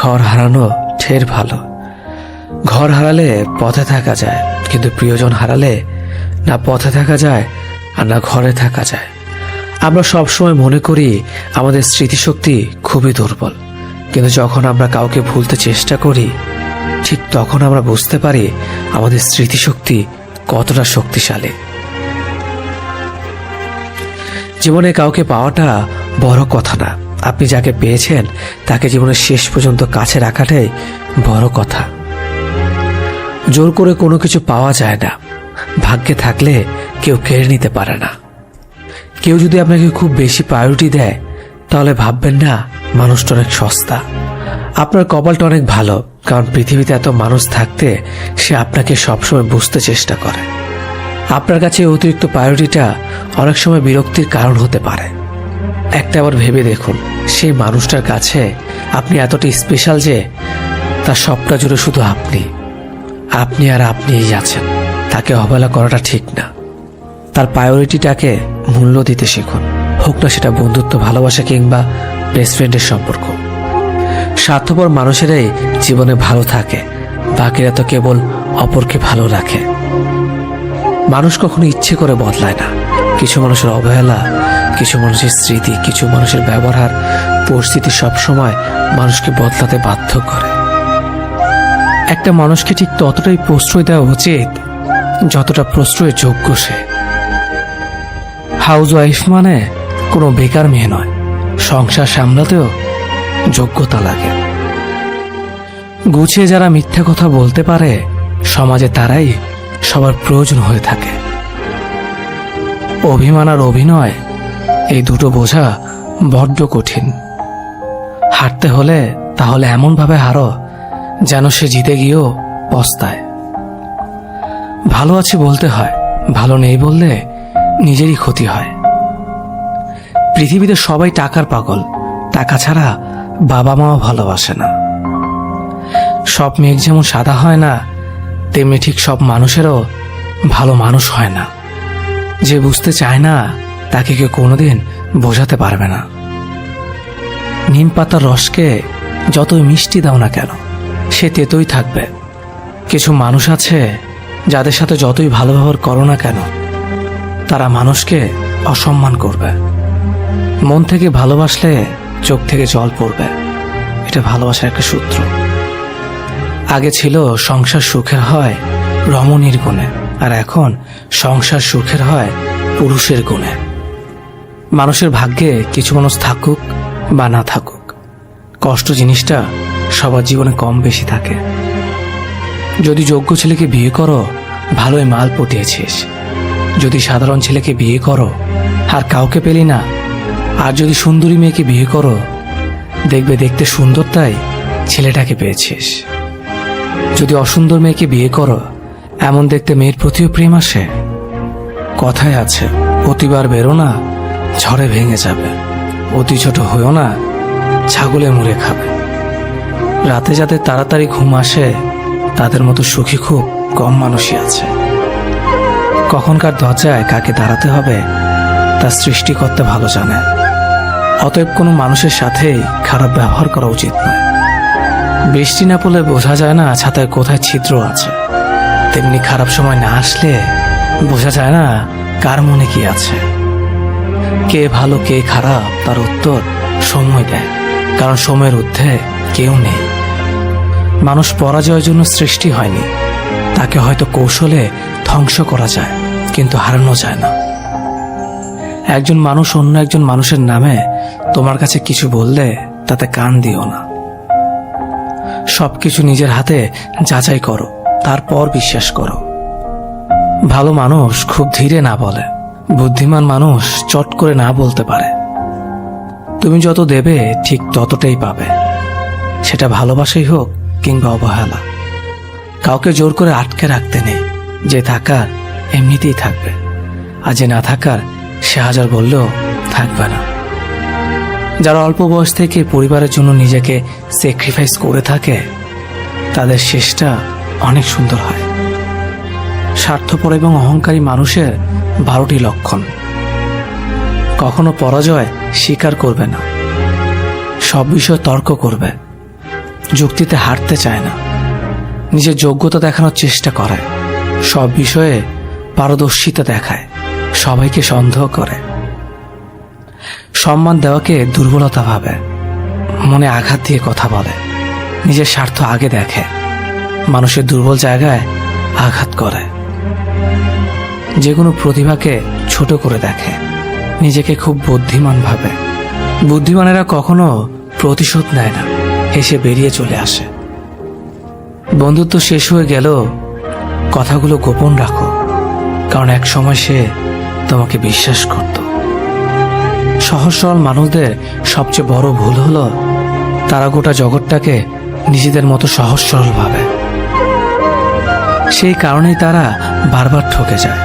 ঘর হারানো ঢের ভালো। ঘর হারালে পথে থাকা যায়, কিন্তু প্রিয়জন হারালে না পথে থাকা যায় আর না ঘরে থাকা যায়। আমরা সবসময় মনে করি আমাদের স্মৃতিশক্তি খুবই দুর্বল, কিন্তু যখন আমরা কাউকে ভুলতে চেষ্টা করি ঠিক তখন আমরা বুঝতে পারি আমাদের স্মৃতিশক্তি কতটা শক্তিশালী। জীবনে কাউকে পাওয়াটা বড় কথা না, আপনি যাকে পেয়েছেন তাকে জীবনের শেষ পর্যন্ত কাছে রাখাটাই বড় কথা। জোর করে কোনো কিছু পাওয়া যায় না, ভাগ্যে থাকলে কেউ কেড়ে নিতে পারে না। কেউ যদি আপনাকে খুব বেশি প্রায়োরিটি দেয় তাহলে ভাববেন না মানুষটা অনেক সস্তা। আপনার কপালটা অনেক ভালো, কারণ পৃথিবীতে এত মানুষ থাকতে সে আপনাকে সবসময় বুঝতে চেষ্টা করে। আপনার কাছে অতিরিক্ত প্রায়োরিটিটা অনেক সময় বিরক্তির কারণ হতে পারে। একটা আবার ভেবে দেখুন, সেই মানুষটার কাছে আপনি এতটা স্পেশাল যে তার সবটা জুড়ে শুধু আপনি আর আপনিই আছেন। তাকে অবহেলা করাটা ঠিক না। তার প্রায়োরিটিটাকে মূল্য দিতে শিখুন, হোক না সেটা বন্ধুত্ব, ভালোবাসা কিংবা বেস্ট ফ্রেন্ডের সম্পর্ক। স্বার্থপর মানুষেরাই জীবনে ভালো থাকে, বাকিরা তো কেবল অপরকে ভালো রাখে। মানুষ কখনো ইচ্ছে করে বদলায় না। কিছু মানুষের অবহেলা, কিছু মানুষের স্মৃতি, কিছু মানুষের ব্যবহার, পরিস্থিতি সবসময় মানুষকে বদলাতে বাধ্য করে। একটা মানুষকে ঠিক ততটাই প্রশ্রয় দেওয়া উচিত যতটা প্রশ্রয়ের যোগ্য সে। হাউস ওয়াইফ মানে কোনো বেকার মেয়ে নয়, সংসার সামলাতেও যোগ্যতা লাগে। গুছিয়ে যারা মিথ্যা কথা বলতে পারে সমাজে তারাই সবার প্রয়োজন হয়ে থাকে। অভিমান আর অভিনয় এই দুটো বোঝা বড্ড কঠিন। হারতে হলে তাহলে এমনভাবে হারো যেন সে জিতে গিয়েও পস্তায়। ভালো আছে বলতে হয়, ভালো নেই বললে নিজেরই ক্ষতি হয়। পৃথিবীতে সবাই টাকার পাগল, টাকা ছাড়া বাবা মাও ভালোবাসে না। সব মেঘ যেমন সাদা হয় না, তেমনি ঠিক সব মানুষেরও ভালো মানুষ হয় না। যে বুঝতে চায় না তাকে কেউ কোনোদিন বোঝাতে পারবে না। নিম পাতার রসকে যতই মিষ্টি দাও না কেন সে তেতোই থাকবে। কিছু মানুষ আছে যাদের সাথে যতই ভালো ব্যবহার করো না কেন তারা মানুষকে অসম্মান করবে। মন থেকে ভালোবাসলে চোখ থেকে জল পড়বে, এটা ভালোবাসার একটা সূত্র। আগে ছিল সংসার সুখের হয় রমণীর গুণে, আর এখন সংসার সুখের হয় পুরুষের গুণে। মানুষের ভাগ্যে কিছু মানুষ থাকুক বা না থাকুক, কষ্ট জিনিসটা সবার জীবনে কম বেশি থাকে। যদি যোগ্য ছেলেকে বিয়ে করো ভালোই মাল পটিয়েছিস, যদি সাধারণ ছেলেকে বিয়ে করো আর কাউকে পেলি না আর যদি সুন্দরী মেয়েকে বিয়ে করো, দেখবে দেখতে সুন্দর তাই ছেলেটাকে পেয়েছিস। যদি অসুন্দর মেয়েকে বিয়ে করো, এমন দেখতে মেয়ের প্রতিও প্রেম আসে। কথায় আছে, অতিবার বেরো না, ঝড়ে ভেঙে যাবে। অতি ছোট হয়েও না, ছাগলে মুড়ে খাবে। রাতে যাদের তাড়াতাড়ি ঘুম আসে, তাদের মতো সুখী খুব কম মানুষই আছে। কখনকার দরজায় কাকে দাঁড়াতে হবে তা সৃষ্টিকর্তা ভালো জানে। অতএব কোনো মানুষের সাথেই খারাপ ব্যবহার করা উচিত নয়। বৃষ্টি না পড়লে বোঝা যায় না ছাতায় কোথায় ছিদ্র আছে, তেমনি খারাপ সময় না আসলে বোঝা যায় না কার মনে কি আছে। কে ভালো কে খারাপ তার উত্তর সময় দেয়, কারণ সময়ের ঊর্ধ্বে কেউ নেই। মানুষ পরাজয়ের জন্য সৃষ্টি হয়নি, তাকে হয়তো কৌশলে ধ্বংস করা যায়, কিন্তু হারানো যায় না। একজন মানুষ অন্য একজন মানুষের নামে তোমার কাছে কিছু বললে তাতে কান দিও না। সবকিছু নিজের হাতে যাচাই করো, তারপর বিশ্বাস করো। ভালো মানুষ খুব ধীরে না বলে, বুদ্ধিমান মানুষ চট করে না বলতে পারে। তুমি যত দেবে ঠিক ততটাই পাবে, সেটা ভালোবাসাই হোক কিংবা অবহেলা। কাউকে জোর করে আটকে রাখতে নেই, যে থাকার এমনিতেই থাকবে, আর যে না থাকার সে হাজার বললেও থাকবে না। যারা অল্প বয়স থেকে পরিবারের জন্য নিজেকে স্যাক্রিফাইস করে থাকে, তাদের শেষটা অনেক সুন্দর হয়। স্বার্থপর এবং অহংকারী মানুষের 12টি লক্ষণ। কখনো পরাজয় স্বীকার করবে না, সব বিষয়ে তর্ক করবে, যুক্তিতে হারতে চায় না, নিজের যোগ্যতা দেখানোর চেষ্টা করে, সব বিষয়ে পারদর্শিতা দেখায়, সবাইকে সন্দেহ করে। সম্মান দেওয়াকে দুর্বলতা ভাবে, মনে আঘাত দিয়ে কথা বলে, নিজের স্বার্থ আগে দেখে, মানুষের দুর্বল জায়গায় আঘাত করে। যে কোনো প্রতিভাকে ছোট করে দেখে, নিজেকে খুব বুদ্ধিমান ভাবে। বুদ্ধিমানেরা কখনো প্রতিশোধ নেয় না, হেসে বেরিয়ে চলে আসে। বন্ধুত্ব শেষ হয়ে গেল, কথাগুলো গোপন রাখো, কারণ এক সময় সে তোমাকে বিশ্বাস করত। সহজ সরল মানুষদের সবচেয়ে বড় ভুল হলো তারা গোটা জগৎটাকে নিজেদের মতো সহজ সরল ভাবে। সেই কারণেই তারা বারবার ঠকে যায়।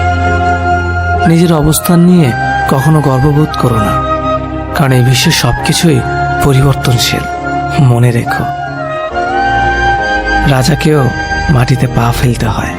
নিজের অবস্থান নিয়ে কখনো গর্ববোধ করো না, কারণ এই বিশ্বের সবকিছুই পরিবর্তনশীল। মনে রেখো, রাজাকেও মাটিতে পা ফেলতে হয়।